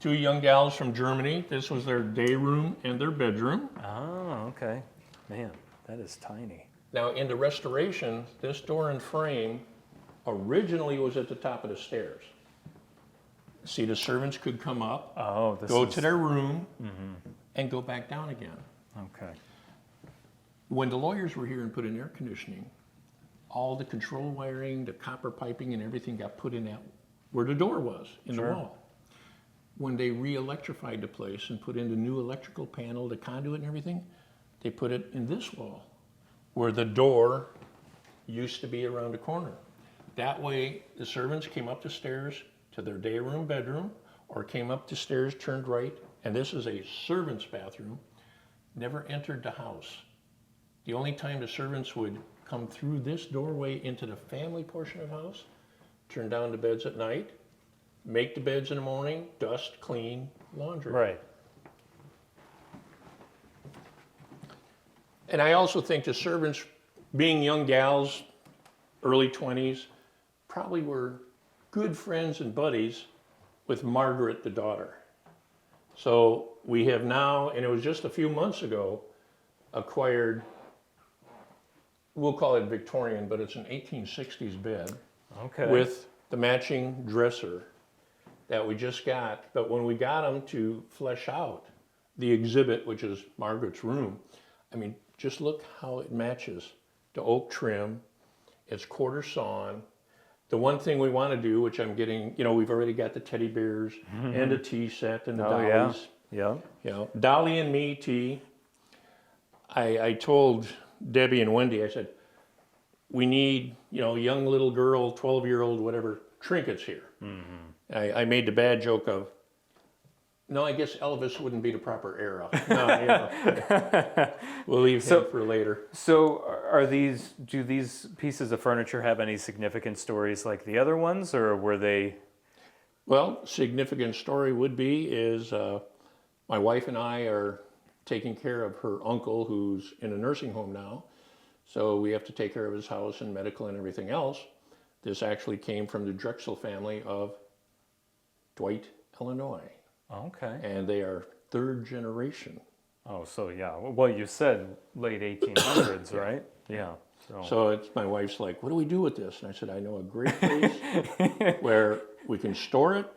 Speaker 2: 2 young gals from Germany. This was their day room and their bedroom.
Speaker 1: Oh, okay. Man, that is tiny.
Speaker 2: Now, in the restoration, this door and frame originally was at the top of the stairs. See, the servants could come up,
Speaker 1: Oh, this
Speaker 2: go
Speaker 1: is
Speaker 2: to their room, and go back down again.
Speaker 1: okay.
Speaker 2: When the lawyers were here and put in air conditioning, all the control wiring, the copper piping, and everything got put in that where the door was in
Speaker 1: Sure.
Speaker 2: the wall. When they re-electrified the place and put in the new electrical panel, the conduit and everything, they put it in this wall where the door used to be around the corner. That way, the servants came up the stairs to their day room, bedroom, or came up the stairs, turned right, and this is a servant's bathroom, never entered the house. The only time the servants would come through this doorway into the family portion of the house, turn down the beds at night, make the beds in the morning, dust, clean, laundry.
Speaker 1: Right.
Speaker 2: And I also think the servants, being young gals, early 20s, probably were good friends and buddies with Margaret, the daughter. So we have now, and it was just a few months ago, acquired, we'll call it Victorian, but it's an 1860s bed
Speaker 1: Okay.
Speaker 2: with the matching dresser that we just got. But when we got them to flesh out the exhibit, which is Margaret's room, I mean, just look how it matches. The oak trim, it's quarter sawn. The one thing we want to do, which I'm getting, we've already got the teddy bears and a tea set and the
Speaker 1: Oh,
Speaker 2: dollies.
Speaker 1: yeah.
Speaker 2: Dolly and me tea. I told Debbie and Wendy, I said, we need, young little girl, 12-year-old, whatever, trinkets here. I made the bad joke of, No, I guess Elvis wouldn't be the proper era. No, we'll leave him for later.
Speaker 1: So do these pieces of furniture have any significant stories like the other ones, or were they?
Speaker 2: Well, significant story would be is my wife and I are taking care of her uncle who's in a nursing home now. So we have to take care of his house and medical and everything else. This actually came from the Drexel family of Dwight, Illinois.
Speaker 1: Okay.
Speaker 2: And they are third generation.
Speaker 1: Oh, so yeah. Well, you said late 1800s, right? Yeah.
Speaker 2: So it's my wife's like, what do we do with this? And I said, I know a great place where we can store it.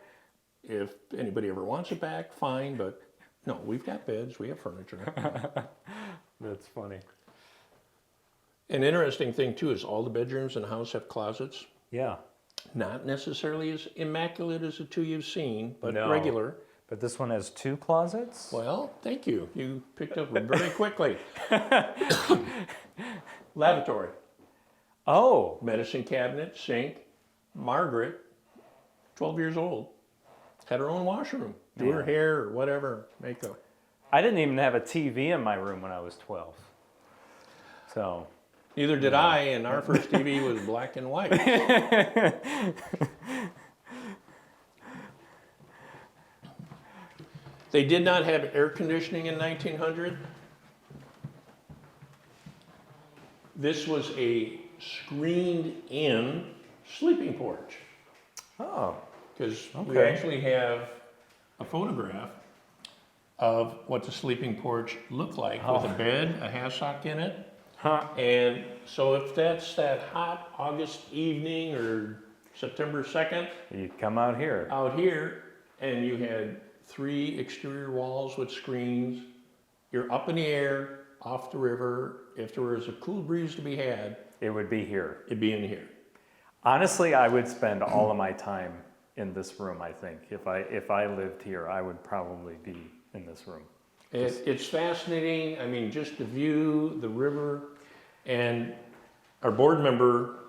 Speaker 2: If anybody ever wants it back, fine. But no, we've got beds, we have furniture.
Speaker 1: That's funny.
Speaker 2: An interesting thing too is all the bedrooms in the house have closets.
Speaker 1: Yeah.
Speaker 2: Not necessarily as immaculate as the two you've seen, but
Speaker 1: No.
Speaker 2: regular.
Speaker 1: But this one has 2 closets?
Speaker 2: Well, thank you. You picked up very quickly. Lavatory.
Speaker 1: Oh.
Speaker 2: Medicine cabinet, sink. Margaret, 12 years old, had her own washroom. Do her hair or whatever, makeup.
Speaker 1: I didn't even have a TV in my room when I was 12. So.
Speaker 2: Neither did I, and our first TV was black and white. They did not have air conditioning in 1900. This was a screened-in sleeping porch.
Speaker 1: Oh.
Speaker 2: Because we
Speaker 1: Okay.
Speaker 2: actually have a photograph of what the sleeping porch looked like with a bed, a hassock in it.
Speaker 1: Huh.
Speaker 2: And so if that's that hot August evening or September 2nd
Speaker 1: You come out here.
Speaker 2: out here and you had 3 exterior walls with screens, you're up in the air, off the river. If there was a cool breeze to be had,
Speaker 1: It would be here.
Speaker 2: it'd be in here.
Speaker 1: Honestly, I would spend all of my time in this room, I think. If I lived here, I would probably be in this room.
Speaker 2: It's fascinating. I mean, just the view, the river, and our board member,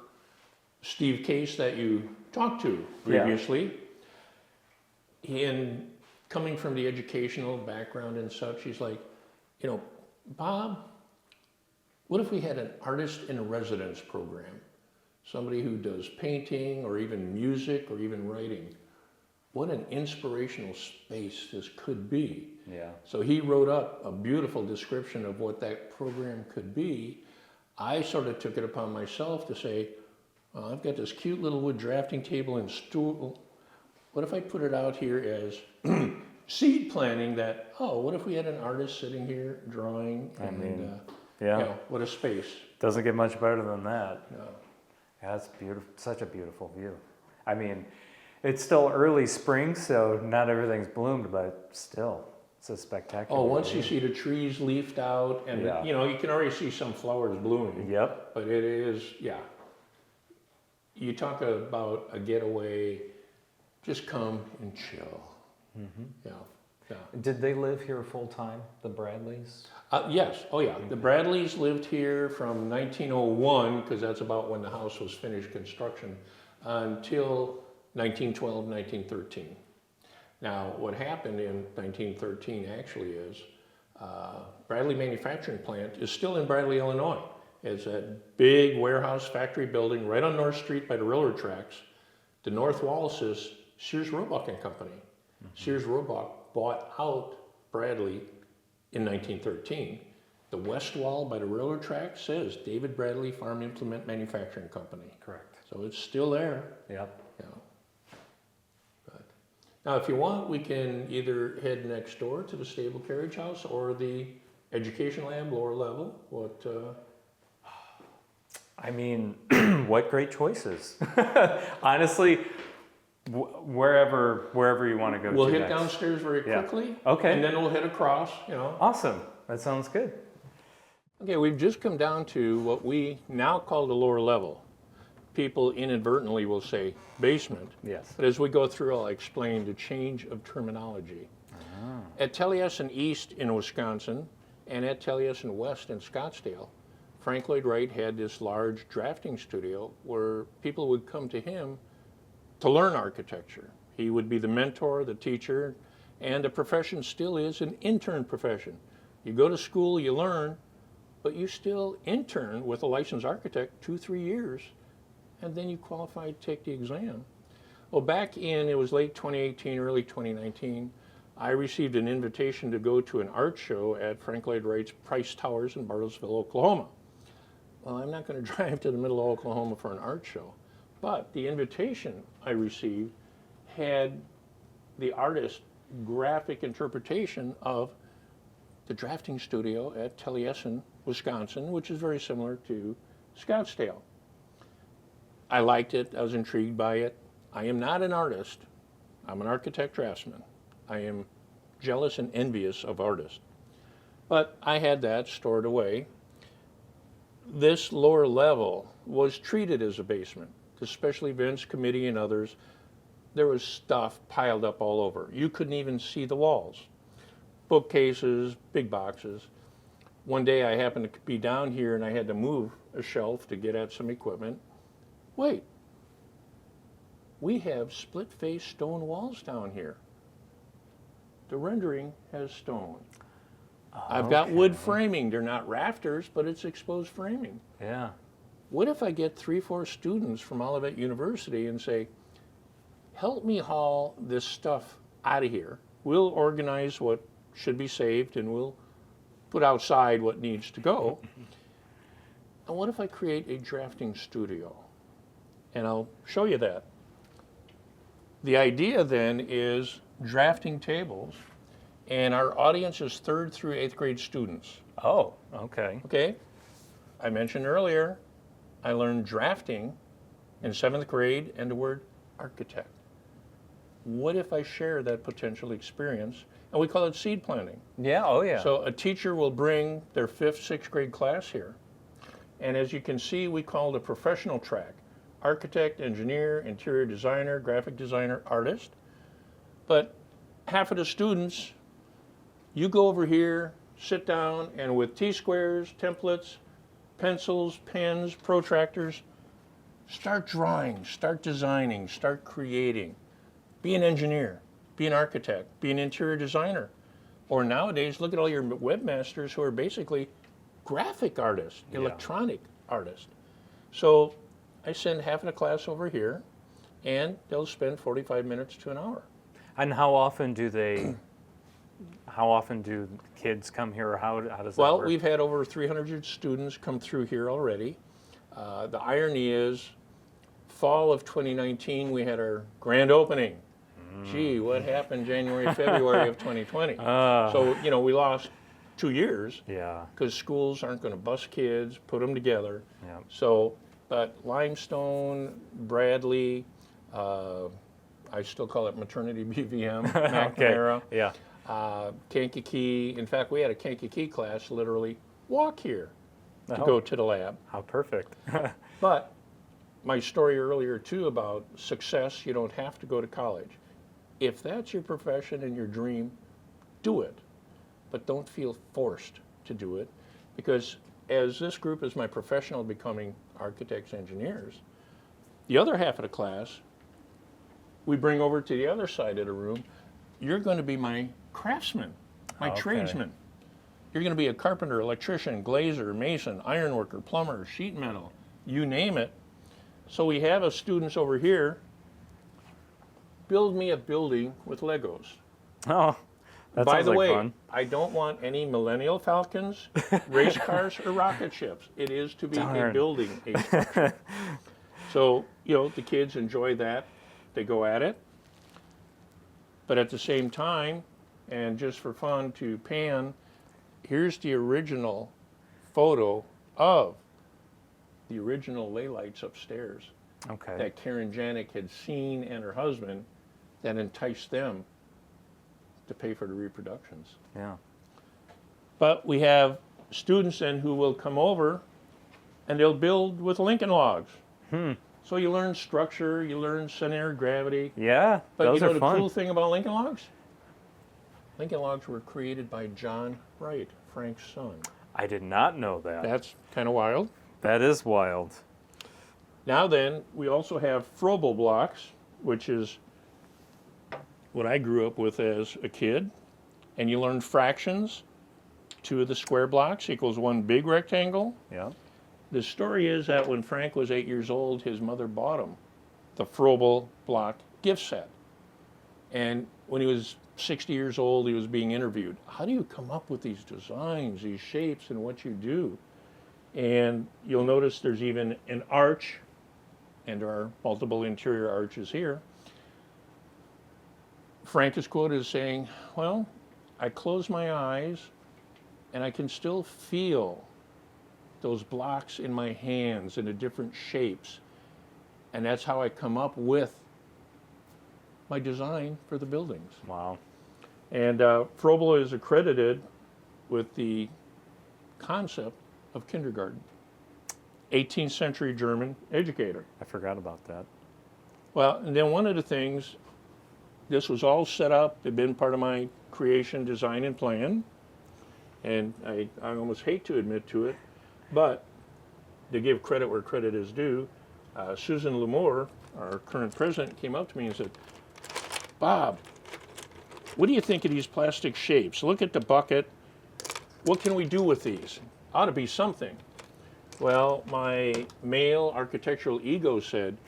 Speaker 2: Steve Case, that you talked to previously, in coming from the educational background and such, he's like, you know, Bob, what if we had an artist in residence program? Somebody who does painting or even music or even writing. What an inspirational space this could be.
Speaker 1: Yeah.
Speaker 2: So he wrote up a beautiful description of what that program could be. I sort of took it upon myself to say, I've got this cute little wood drafting table and stool. What if I put it out here as seed planting that, what if we had an artist sitting here drawing?
Speaker 1: Yeah.
Speaker 2: You know, what a space.
Speaker 1: Doesn't get much better than that.
Speaker 2: No.
Speaker 1: Yeah, it's beautiful. Such a beautiful view. I mean, it's still early spring, so not everything's bloomed, but still, it's a spectacular
Speaker 2: Once
Speaker 1: view.
Speaker 2: you see the trees leafed out and, you know, you can already see some flowers blooming.
Speaker 1: Yep.
Speaker 2: But it is, you talk about a getaway, just come and chill.
Speaker 1: Mm-hmm.
Speaker 2: Yeah.
Speaker 1: Did they live here full time, the Bradleys?
Speaker 2: Yes. Oh, yeah. The Bradleys lived here from 1901, because that's about when the house was finished construction, until 1912, 1913. Now, what happened in 1913 actually is Bradley Manufacturing Plant is still in Bradley, Illinois. It's a big warehouse factory building right on North Street by the railroad tracks. The north wall says Sears Roebuck and Company. Mm-hmm. Sears Roebuck bought out Bradley in 1913. The west wall by the railroad track says David Bradley Farm Implement Manufacturing Company.
Speaker 1: Correct.
Speaker 2: So it's still there.
Speaker 1: Yep.
Speaker 2: Yeah. But now, if you want, we can either head next door to the stable carriage house or the education lab, lower level. What?
Speaker 1: I mean, what great choices. Honestly, wherever you want to go
Speaker 2: We'll
Speaker 1: to
Speaker 2: hit
Speaker 1: next.
Speaker 2: downstairs very quickly.
Speaker 1: Okay.
Speaker 2: And then we'll head across, you know.
Speaker 1: Awesome. That sounds good.
Speaker 2: Okay, we've just come down to what we now call the lower level. People inadvertently will say basement.
Speaker 1: Yes.
Speaker 2: But as we go through, I'll explain the change of terminology. At Taliesin East in Wisconsin and at Taliesin West in Scottsdale, Frank Lloyd Wright had this large drafting studio where people would come to him to learn architecture. He would be the mentor, the teacher, And the profession still is an intern profession. You go to school, you learn, but you still intern with a licensed architect 2-3 years, and then you qualify to take the exam. Well, back in, it was late 2018, early 2019, I received an invitation to go to an art show at Frank Lloyd Wright's Price Towers in Bartlesville, Oklahoma. Well, I'm not going to drive to the middle of Oklahoma for an art show, but the invitation I received had the artist graphic interpretation of the drafting studio at Taliesin, Wisconsin, which is very similar to Scottsdale. I liked it. I was intrigued by it. I am not an artist. I'm an architect draftsman. I am jealous and envious of artists. But I had that stored away. This lower level was treated as a basement. The special events committee and others, there was stuff piled up all over. You couldn't even see the walls. Bookcases, big boxes. One day I happened to be down here and I had to move a shelf to get at some equipment. Wait, we have split-face stone walls down here. The rendering has stone. I've got wood framing. They're not rafters, but it's exposed framing.
Speaker 1: Yeah.
Speaker 2: What if I get 3-4 students from Olivet University and say, help me haul this stuff out of here. We'll organize what should be saved and we'll put outside what needs to go. And what if I create a drafting studio? And I'll show you that. The idea then is drafting tables, and our audience is 3rd through 8th grade students.
Speaker 1: Oh, okay.
Speaker 2: Okay? I mentioned earlier, I learned drafting in 7th grade and the word architect. What if I share that potential experience? And we call it seed planting.
Speaker 1: Yeah, oh yeah.
Speaker 2: So a teacher will bring their 5th, 6th grade class here. And as you can see, we call the professional track architect, engineer, interior designer, graphic designer, artist. But half of the students, you go over here, sit down, and with T-squares, templates, pencils, pens, protractors, start drawing, start designing, start creating. Be an engineer, be an architect, be an interior designer. Or nowadays, look at all your webmasters who are basically graphic artists, electronic artists. So I send half of the class over here, and they'll spend 45 minutes to an hour.
Speaker 1: And how often do kids come here, or how does that work?
Speaker 2: Well, we've had over 300 students come through here already. The irony is, fall of 2019, we had our grand opening. Gee, what happened January, February of 2020? So, we lost 2 years.
Speaker 1: Yeah.
Speaker 2: Because schools aren't going to bus kids, put them together.
Speaker 1: Yeah.
Speaker 2: So, but Limestone, Bradley, I still call it maternity BVM, McNamara.
Speaker 1: Okay. Yeah.
Speaker 2: Kankakee. In fact, we had a Kankakee class literally walk here to go to the lab.
Speaker 1: How perfect.
Speaker 2: But my story earlier too about success, you don't have to go to college. If that's your profession and your dream, do it. But don't feel forced to do it, because as this group is my professional becoming architects, engineers, the other half of the class, we bring over to the other side of the room. You're going to be my craftsman, my tradesman. You're going to be a carpenter, electrician, glazer, mason, ironworker, plumber, sheet metal, you name it. So we have students over here, build me a building with Legos.
Speaker 1: Oh, that
Speaker 2: By
Speaker 1: sounds
Speaker 2: the
Speaker 1: like
Speaker 2: way,
Speaker 1: fun.
Speaker 2: I don't want any Millennial Falcons, race cars, or rocket ships. It is to be a building, a structure. So, the kids enjoy that. They go at it. But at the same time, and just for fun to pan, here's the original photo of the original laylights upstairs that Karen Janik had seen and her husband that enticed them to pay for the reproductions.
Speaker 1: Yeah.
Speaker 2: But we have students then who will come over and they'll build with Lincoln logs. So you learn structure, you learn center of gravity.
Speaker 1: Yeah,
Speaker 2: But
Speaker 1: those are
Speaker 2: the
Speaker 1: fun.
Speaker 2: cool thing about Lincoln logs? Lincoln logs were created by John Wright, Frank's son.
Speaker 1: I did not know that.
Speaker 2: That's kind of wild.
Speaker 1: That is wild.
Speaker 2: Now then, we also have Froebel blocks, which is what I grew up with as a kid, and you learned fractions. 2 of the square blocks equals 1 big rectangle.
Speaker 1: Yeah.
Speaker 2: The story is that when Frank was 8 years old, his mother bought him the Froebel block gift set. And when he was 60 years old, he was being interviewed. How do you come up with these designs, these shapes, and what you do? And you'll notice there's even an arch, and there are multiple interior arches here. Frank is quoted as saying, well, I close my eyes and I can still feel those blocks in my hands in the different shapes. And that's how I come up with my design for the buildings.
Speaker 1: Wow.
Speaker 2: And Froebel is accredited with the concept of kindergarten. 18th century German educator.
Speaker 1: I forgot about that.
Speaker 2: Well, and then one of the things, this was all set up, it had been part of my creation, design, and plan. And I almost hate to admit to it, but to give credit where credit is due, Susan LaMore, our current president, came up to me and said, Bob, what do you think of these plastic shapes? Look at the bucket. What can we do with these? Ought to be something. Well, my male architectural ego said,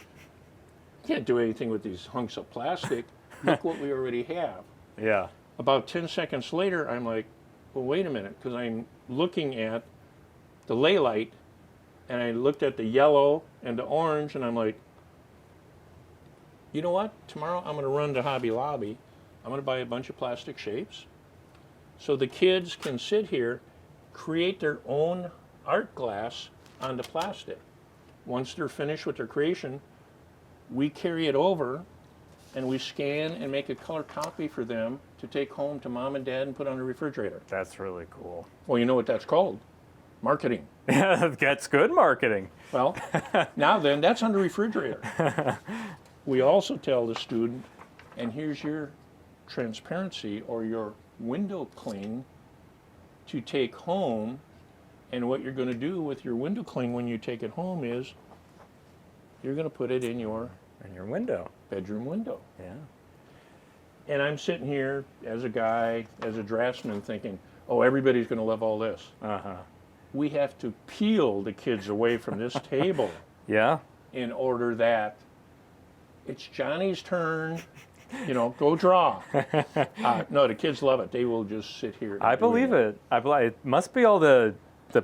Speaker 2: you can't do anything with these hunks of plastic. Look what we already have.
Speaker 1: Yeah.
Speaker 2: About 10 seconds later, I'm like, well, wait a minute, because I'm looking at the laylight, and I looked at the yellow and the orange, and I'm like, you know what? Tomorrow I'm going to run to Hobby Lobby. I'm going to buy a bunch of plastic shapes so the kids can sit here, create their own art glass on the plastic. Once they're finished with their creation, we carry it over and we scan and make a color copy for them to take home to mom and dad and put on the refrigerator.
Speaker 1: That's really cool.
Speaker 2: Well, you know what that's called? Marketing.
Speaker 1: That's good marketing.
Speaker 2: Well, now then, that's on the refrigerator. We also tell the student, and here's your transparency or your window cling to take home. And what you're going to do with your window cling when you take it home is you're going to put it in your
Speaker 1: window.
Speaker 2: Bedroom window.
Speaker 1: Yeah.
Speaker 2: And I'm sitting here as a guy, as a draftsman, thinking, oh, everybody's going to love all this.
Speaker 1: Uh-huh.
Speaker 2: We have to peel the kids away from this table
Speaker 1: Yeah.
Speaker 2: in order that it's Johnny's turn, go draw. No, the kids love it. They will just sit here.
Speaker 1: I believe it. It must be all the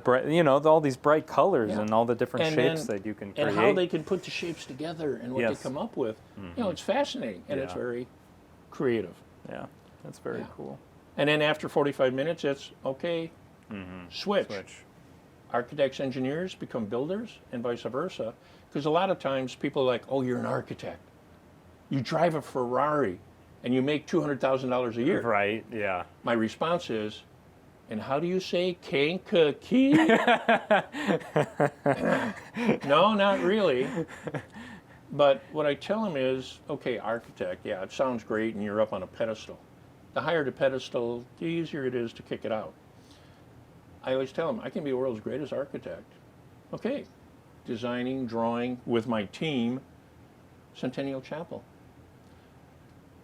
Speaker 1: bright, all these bright colors and all the different shapes that you can create.
Speaker 2: And how they can put the shapes together and what they come up with.
Speaker 1: Mm-hmm.
Speaker 2: It's fascinating and it's very creative.
Speaker 1: Yeah, that's very cool.
Speaker 2: And then after 45 minutes, it's okay, switch. Architects, engineers become builders and vice versa. Because a lot of times people are like, oh, you're an architect. You drive a Ferrari and you make $200,000 a year.
Speaker 1: Right, yeah.
Speaker 2: My response is, and how do you say Kankakee? No, not really. But what I tell them is, okay, architect, yeah, it sounds great and you're up on a pedestal. The higher the pedestal, the easier it is to kick it out. I always tell them, I can be the world's greatest architect. Okay, designing, drawing with my team, Centennial Chapel.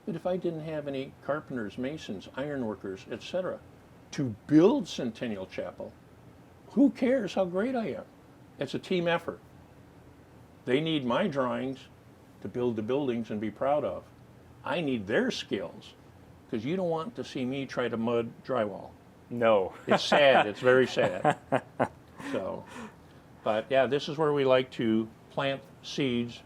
Speaker 2: But if I didn't have any carpenters, masons, ironworkers, etc., to build Centennial Chapel, who cares how great I am? It's a team effort. They need my drawings to build the buildings and be proud of. I need their skills, because you don't want to see me try to mud drywall.
Speaker 1: No.
Speaker 2: It's sad. It's very sad. So, but yeah, this is where we like to plant seeds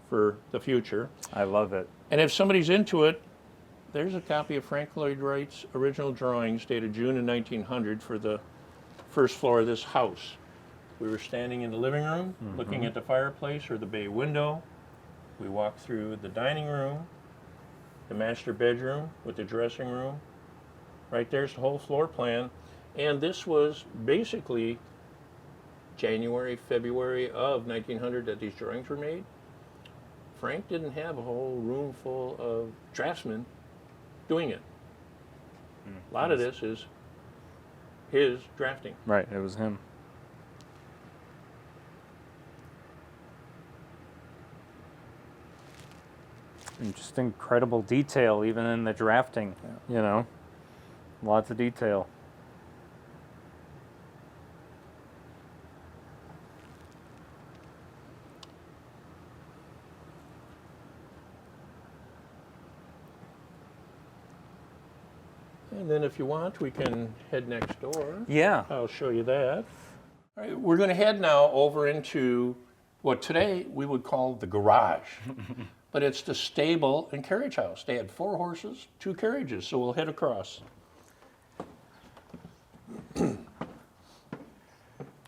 Speaker 2: for the future.
Speaker 1: I love it.
Speaker 2: And if somebody's into it, there's a copy of Frank Lloyd Wright's original drawings dated June of 1900 for the first floor of this house. We were standing in the living room, looking at the fireplace or the bay window. We walked through the dining room, the master bedroom with the dressing room. Right there's the whole floor plan. And this was basically January, February of 1900 that these drawings were made. Frank didn't have a whole room full of draftsmen doing it. A lot of this is his drafting.
Speaker 1: Right, it was him. And just incredible detail, even in the drafting, you know. Lots of detail.
Speaker 2: And then if you want, we can head next door.
Speaker 1: Yeah.
Speaker 2: I'll show you that. All right, we're going to head now over into what today we would call the garage. But it's the stable and carriage house. They had 4 horses, 2 carriages, so we'll head across.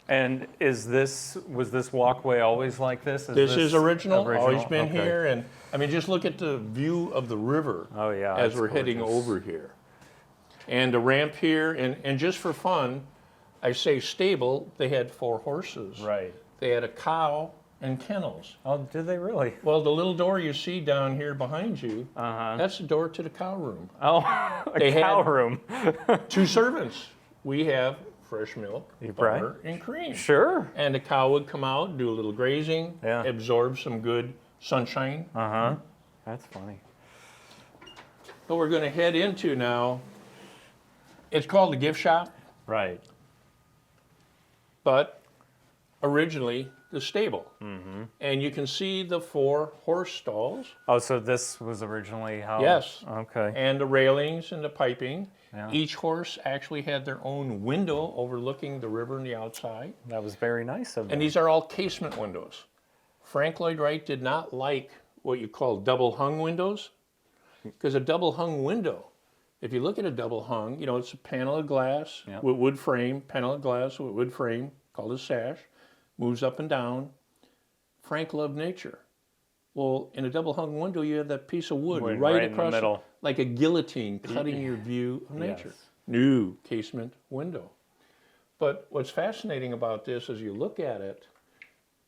Speaker 1: And was this walkway always like this?
Speaker 2: This is original, always been
Speaker 1: Okay.
Speaker 2: here. And I mean, just look at the view of the river
Speaker 1: Oh, yeah.
Speaker 2: as
Speaker 1: it's
Speaker 2: we're heading
Speaker 1: gorgeous.
Speaker 2: over here. And the ramp here, and just for fun, I say stable, they had 4 horses.
Speaker 1: Right.
Speaker 2: They had a cow and kennels.
Speaker 1: Oh, did they really?
Speaker 2: Well, the little door you see down here behind you,
Speaker 1: Uh-huh.
Speaker 2: that's the door to the cow room.
Speaker 1: Oh, a
Speaker 2: They
Speaker 1: cow
Speaker 2: had-
Speaker 1: room.
Speaker 2: 2 servants. We have fresh milk,
Speaker 1: Right.
Speaker 2: butter, and cream.
Speaker 1: Sure.
Speaker 2: And the cow would come out, do a little grazing,
Speaker 1: Yeah.
Speaker 2: absorb some good sunshine.
Speaker 1: Uh-huh. That's funny.
Speaker 2: But we're going to head into now, it's called the gift shop,
Speaker 1: Right.
Speaker 2: but originally the stable. Mm-hmm. And you can see the 4 horse stalls.
Speaker 1: Oh, so this was originally how?
Speaker 2: Yes.
Speaker 1: Okay.
Speaker 2: And the railings and the piping.
Speaker 1: Yeah.
Speaker 2: Each horse actually had their own window overlooking the river and the outside.
Speaker 1: That was very nice of them.
Speaker 2: And these are all casement windows. Frank Lloyd Wright did not like what you call double hung windows, because a double hung window, if you look at a double hung, you know, it's a panel of glass
Speaker 1: Yep.
Speaker 2: with wood frame, panel of glass with wood frame, called a sash, moves up and down. Frank loved nature. Well, in a double hung window, you have that piece of wood
Speaker 1: Wood
Speaker 2: right
Speaker 1: right in the
Speaker 2: across,
Speaker 1: middle.
Speaker 2: like a guillotine cutting your view of nature.
Speaker 1: Yes.
Speaker 2: New casement window. But what's fascinating about this is you look at it,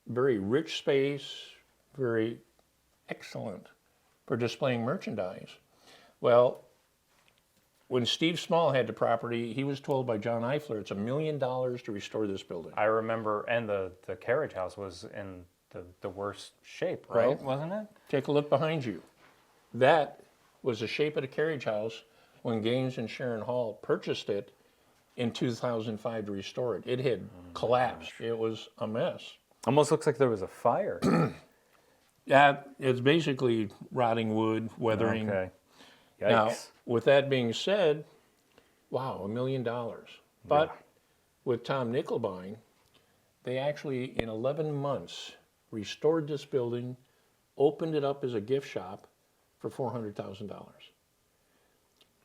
Speaker 2: very rich space, very excellent for displaying merchandise. Well, when Steve Small had the property, he was told by John Eifler it's $1 million to restore this building.
Speaker 1: I remember, and the carriage house was in the worst shape, right?
Speaker 2: Well,
Speaker 1: Wasn't it?
Speaker 2: Take a look behind you. That was the shape of the carriage house when Gaines and Sharon Hall purchased it in 2005 to restore it. It had collapsed. It was a mess.
Speaker 1: Almost looks like there was a fire.
Speaker 2: Yeah, it's basically rotting wood, weathering.
Speaker 1: Okay. Yikes.
Speaker 2: Now, with that being said, wow, $1 million. But with Tom Nickelbine, they actually, in 11 months, restored this building, opened it up as a gift shop for $400,000.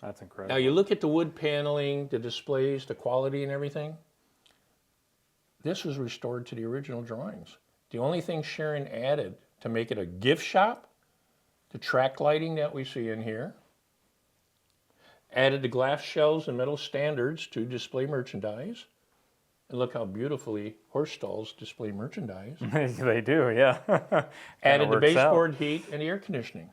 Speaker 1: That's incredible.
Speaker 2: Now, you look at the wood paneling, the displays, the quality and everything. This was restored to the original drawings. The only thing Sharon added to make it a gift shop, the track lighting that we see in here, added the glass shelves and metal standards to display merchandise. And look how beautifully horse stalls display merchandise.
Speaker 1: They do, yeah.
Speaker 2: Added the
Speaker 1: works out.
Speaker 2: baseboard heat and the air conditioning.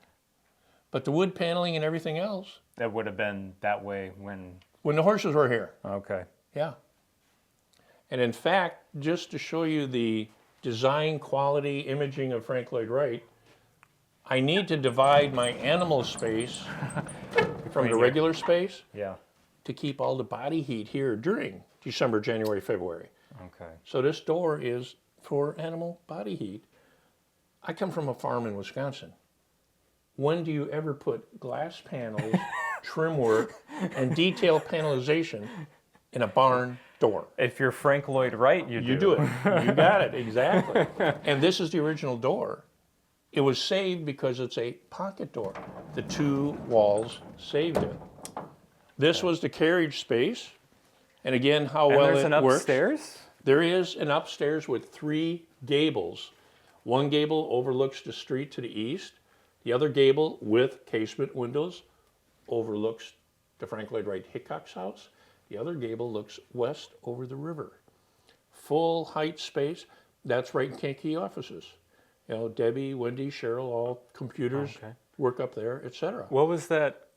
Speaker 2: But the wood paneling and everything else,
Speaker 1: That would have been that way when.
Speaker 2: when the horses were here.
Speaker 1: Okay.
Speaker 2: Yeah. And in fact, just to show you the design quality imaging of Frank Lloyd Wright, I need to divide my animal space from the regular space
Speaker 1: Yeah.
Speaker 2: to keep all the body heat here during December, January, February.
Speaker 1: Okay.
Speaker 2: So this door is for animal body heat. I come from a farm in Wisconsin. When do you ever put glass panels, trim work, and detail panelization in a barn door?
Speaker 1: If you're Frank Lloyd Wright, you do.
Speaker 2: You do it. You got it, exactly. And this is the original door. It was saved because it's a pocket door. The 2 walls saved it. This was the carriage space. And again, how
Speaker 1: And
Speaker 2: well
Speaker 1: there's
Speaker 2: it
Speaker 1: an
Speaker 2: works.
Speaker 1: upstairs?
Speaker 2: There is an upstairs with 3 gables. One gable overlooks the street to the east. The other gable, with casement windows, overlooks the Frank Lloyd Wright Hickok's house. The other gable looks west over the river. Full height space. That's right in Kankakee offices. You know, Debbie, Wendy, Cheryl, all computers
Speaker 1: Okay.
Speaker 2: work up there, etc.
Speaker 1: What was that?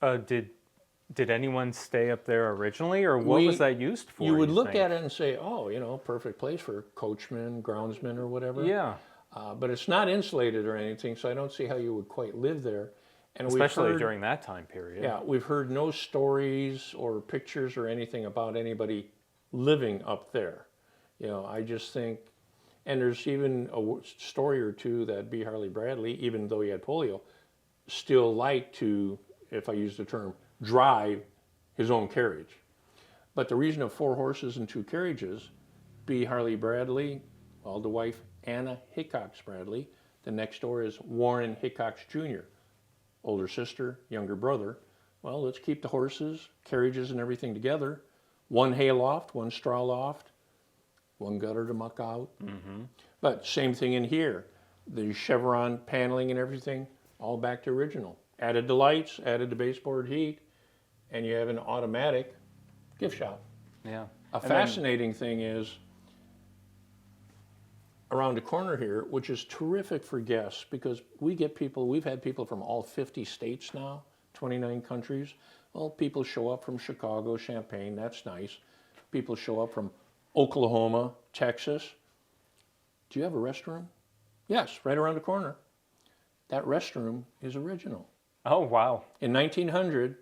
Speaker 1: Did anyone stay up there originally, or what was that used for?
Speaker 2: You would look at it and say, oh, you know, perfect place for coachmen, groundsmen, or whatever.
Speaker 1: Yeah.
Speaker 2: But it's not insulated or anything, so I don't see how you would quite live there. And
Speaker 1: especially
Speaker 2: we've heard,
Speaker 1: during that time period.
Speaker 2: yeah, we've heard no stories or pictures or anything about anybody living up there. I just think, and there's even a story or two that B. Harley Bradley, even though he had polio, still liked to, if I use the term, drive his own carriage. But the reason of 4 horses and 2 carriages, B. Harley Bradley, well, the wife Anna Hickox Bradley, the next door is Warren Hickox Jr., older sister, younger brother. Well, let's keep the horses, carriages, and everything together. 1 hay loft, 1 straw loft, 1 gutter to muck out. Mm-hmm. But same thing in here. The chevron paneling and everything, all back to original. Added the lights, added the baseboard heat, and you have an automatic gift shop.
Speaker 1: Yeah.
Speaker 2: A fascinating thing is around the corner here, which is terrific for guests because we've had people from all 50 states now, 29 countries. Well, people show up from Chicago, Champaign, that's nice. People show up from Oklahoma, Texas. Do you have a restroom? Yes, right around the corner. That restroom is original.
Speaker 1: Oh, wow.
Speaker 2: In 1900,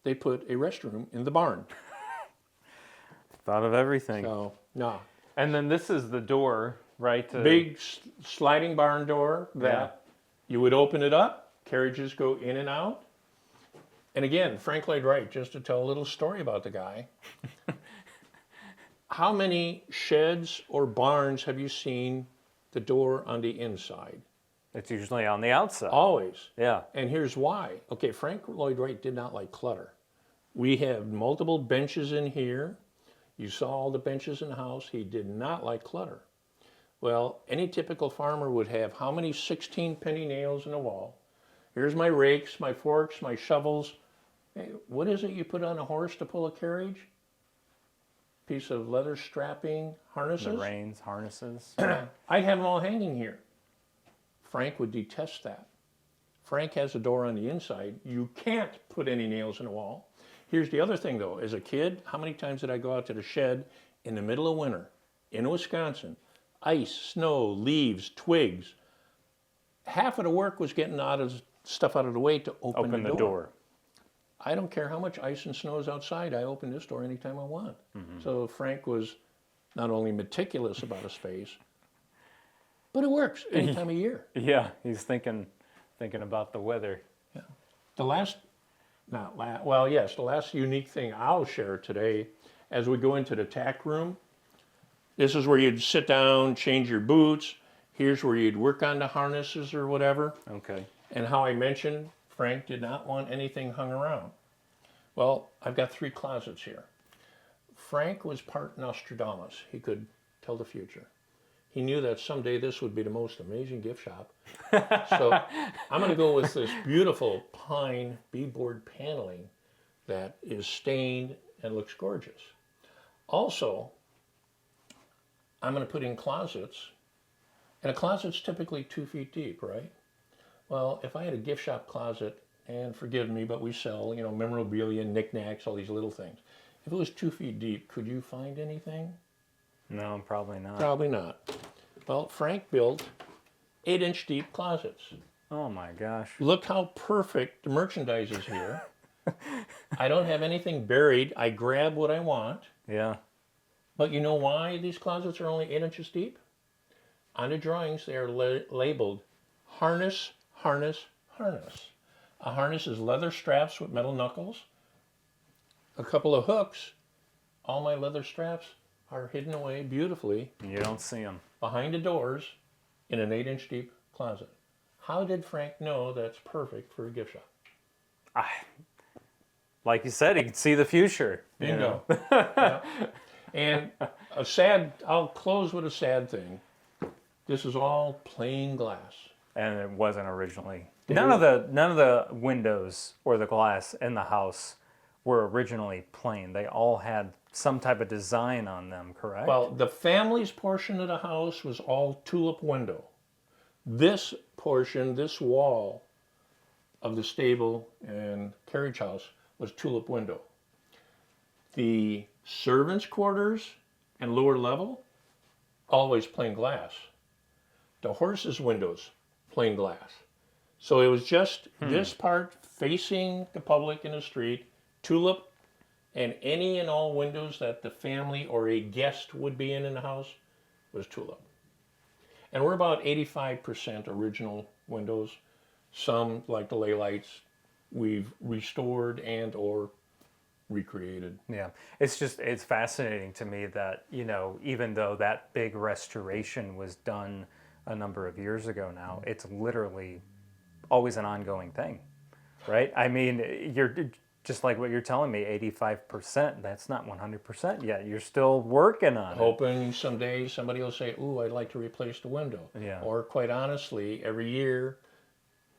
Speaker 2: they put a restroom in the barn.
Speaker 1: Thought of everything.
Speaker 2: So, no.
Speaker 1: And then this is the door, right?
Speaker 2: Big sliding barn door that you would open it up, carriages go in and out. And again, Frank Lloyd Wright, just to tell a little story about the guy. How many sheds or barns have you seen the door on the inside?
Speaker 1: It's usually on the outside.
Speaker 2: Always.
Speaker 1: Yeah.
Speaker 2: And here's why. Okay, Frank Lloyd Wright did not like clutter. We have multiple benches in here. You saw all the benches in the house. He did not like clutter. Well, any typical farmer would have how many 16 penny nails in the wall? Here's my rakes, my forks, my shovels. Hey, what is it you put on a horse to pull a carriage? Piece of leather strapping, harnesses?
Speaker 1: The reins, harnesses.
Speaker 2: I'd have them all hanging here. Frank would detest that. Frank has a door on the inside. You can't put any nails in the wall. Here's the other thing though. As a kid, how many times did I go out to the shed in the middle of winter in Wisconsin? Ice, snow, leaves, twigs. Half of the work was getting stuff out of the way to open the door. I don't care how much ice and snow is outside. I open this door anytime I want. Mm-hmm. So Frank was not only meticulous about a space, but it works any time of year.
Speaker 1: Yeah, he's thinking about the weather.
Speaker 2: Yeah. The last unique thing I'll share today, as we go into the tack room, this is where you'd sit down, change your boots. Here's where you'd work on the harnesses or whatever.
Speaker 1: Okay.
Speaker 2: And how I mentioned, Frank did not want anything hung around. Well, I've got 3 closets here. Frank was part Nostradamus. He could tell the future. He knew that someday this would be the most amazing gift shop. So I'm going to go with this beautiful pine beadboard paneling that is stained and looks gorgeous. Also, I'm going to put in closets. And a closet's typically 2 feet deep, right? Well, if I had a gift shop closet, and forgive me, but we sell, memorabilia, knickknacks, all these little things. If it was 2 feet deep, could you find anything?
Speaker 1: No, probably not.
Speaker 2: Probably not. Well, Frank built 8-inch deep closets.
Speaker 1: Oh my gosh.
Speaker 2: Look how perfect the merchandise is here. I don't have anything buried. I grab what I want.
Speaker 1: Yeah.
Speaker 2: But you know why these closets are only 8 inches deep? On the drawings, they are labeled harness, harness, harness. A harness is leather straps with metal knuckles. A couple of hooks. All my leather straps are hidden away beautifully.
Speaker 1: You don't see them.
Speaker 2: Behind the doors in an 8-inch deep closet. How did Frank know that's perfect for a gift shop?
Speaker 1: Like you said, he could see the future.
Speaker 2: Bingo. Yeah. And I'll close with a sad thing. This is all plain glass.
Speaker 1: And it wasn't originally. None of the windows or the glass in the house were originally plain. They all had some type of design on them, correct?
Speaker 2: Well, the family's portion of the house was all tulip window. This portion, this wall of the stable and carriage house was tulip window. The servants' quarters and lower level, always plain glass. The horses' windows, plain glass. So it was just this part facing the public in the street, tulip, and any and all windows that the family or a guest would be in the house was tulip. And we're about 85% original windows. Some, like the laylights, we've restored and or recreated.
Speaker 1: Yeah, it's fascinating to me that, you know, even though that big restoration was done a number of years ago now, it's literally always an ongoing thing, right? I mean, you're just like what you're telling me, 85%, that's not 100% yet. You're still working on it.
Speaker 2: Hoping someday somebody will say, ooh, I'd like to replace the window.
Speaker 1: Yeah.
Speaker 2: Or quite honestly, every year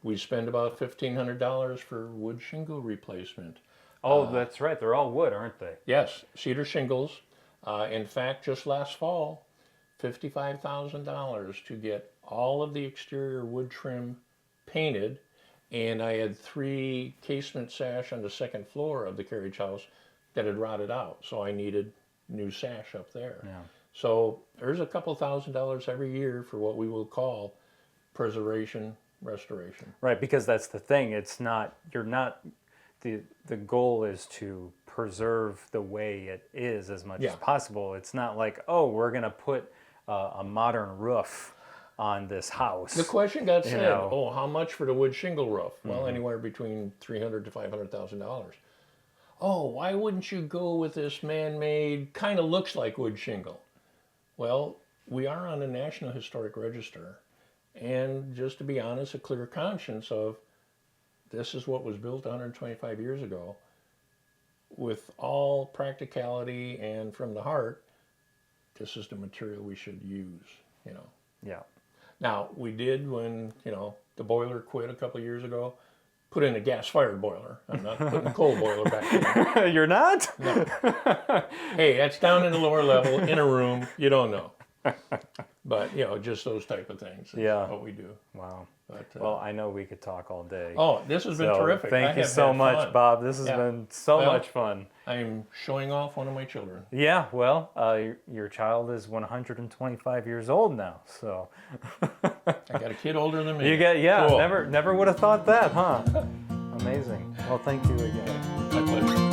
Speaker 2: we spend about $1,500 for wood shingle replacement.
Speaker 1: Oh, that's right. They're all wood, aren't they?
Speaker 2: Yes, cedar shingles. In fact, just last fall, $55,000 to get all of the exterior wood trim painted. And I had 3 casement sash on the second floor of the carriage house that had rotted out. So I needed new sash up there.
Speaker 1: Yeah.
Speaker 2: So there's a couple $1,000s every year for what we will call preservation, restoration.
Speaker 1: Right, because that's the thing. It's not, you're not, the goal is to preserve the way it is as much as possible. It's not like, oh, we're going to put a modern roof on this house.
Speaker 2: The question got said,
Speaker 1: know.
Speaker 2: oh, how much for the wood shingle roof? Well, anywhere between $300,000 to $500,000. Oh, why wouldn't you go with this man-made, kind of looks like wood shingle? Well, we are on the National Historic Register, and just to be honest, a clear conscience of this is what was built 125 years ago. With all practicality and from the heart, this is the material we should use, you know.
Speaker 1: Yeah.
Speaker 2: Now, we did when, you know, the boiler quit a couple of years ago, put in a gas-fired boiler. I'm not putting a coal boiler back in.
Speaker 1: You're not?
Speaker 2: No. Hey, that's down in the lower level, in a room, you don't know. But, you know, just those type of things is what we do.
Speaker 1: Wow.
Speaker 2: But,
Speaker 1: Well, I know we could talk all day.
Speaker 2: oh, this has been terrific.
Speaker 1: Thank you so much, Bob. This has been so much fun.
Speaker 2: I'm showing off one of my children.
Speaker 1: Yeah, well, your child is 125 years old now, so.
Speaker 2: I got a kid older than me.
Speaker 1: You get,
Speaker 2: Cool.
Speaker 1: never would have thought that, huh? Amazing. Well, thank you again.
Speaker 2: My pleasure.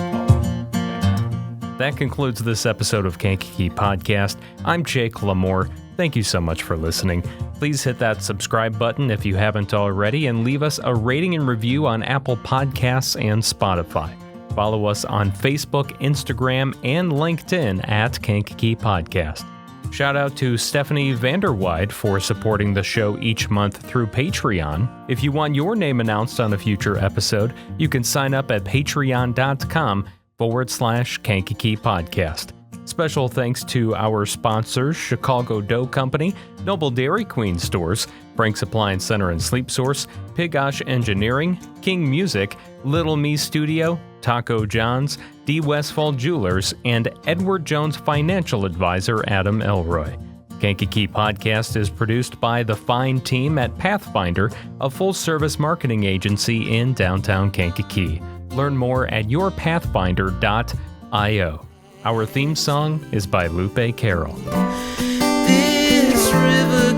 Speaker 3: That concludes this episode of Kankakee Podcast. I'm Jake LaMore. Thank you so much for listening. Please hit that subscribe button if you haven't already and leave us a rating and review on Apple Podcasts and Spotify. Follow us on Facebook, Instagram, and LinkedIn at Kankakee Podcast. Shout out to Stephanie Vanderweide for supporting the show each month through Patreon. If you want your name announced on a future episode, you can sign up at patreon.com/Kankakee Podcast. Special thanks to our sponsors, Chicago Dough Company, Noble Dairy Queen Stores, Frank's Appliance Center and Sleep Source, Pigosh Engineering, King Music, Little Me Studio, Taco John's, D. Westfall Jewelers, and Edward Jones Financial Advisor Adam Elroy. Kankakee Podcast is produced by the fine team at Pathfinder, a full-service marketing agency in downtown Kankakee. Learn more at yourpathfinder.io. Our theme song is by Lupe Carroll.
Speaker 4: This river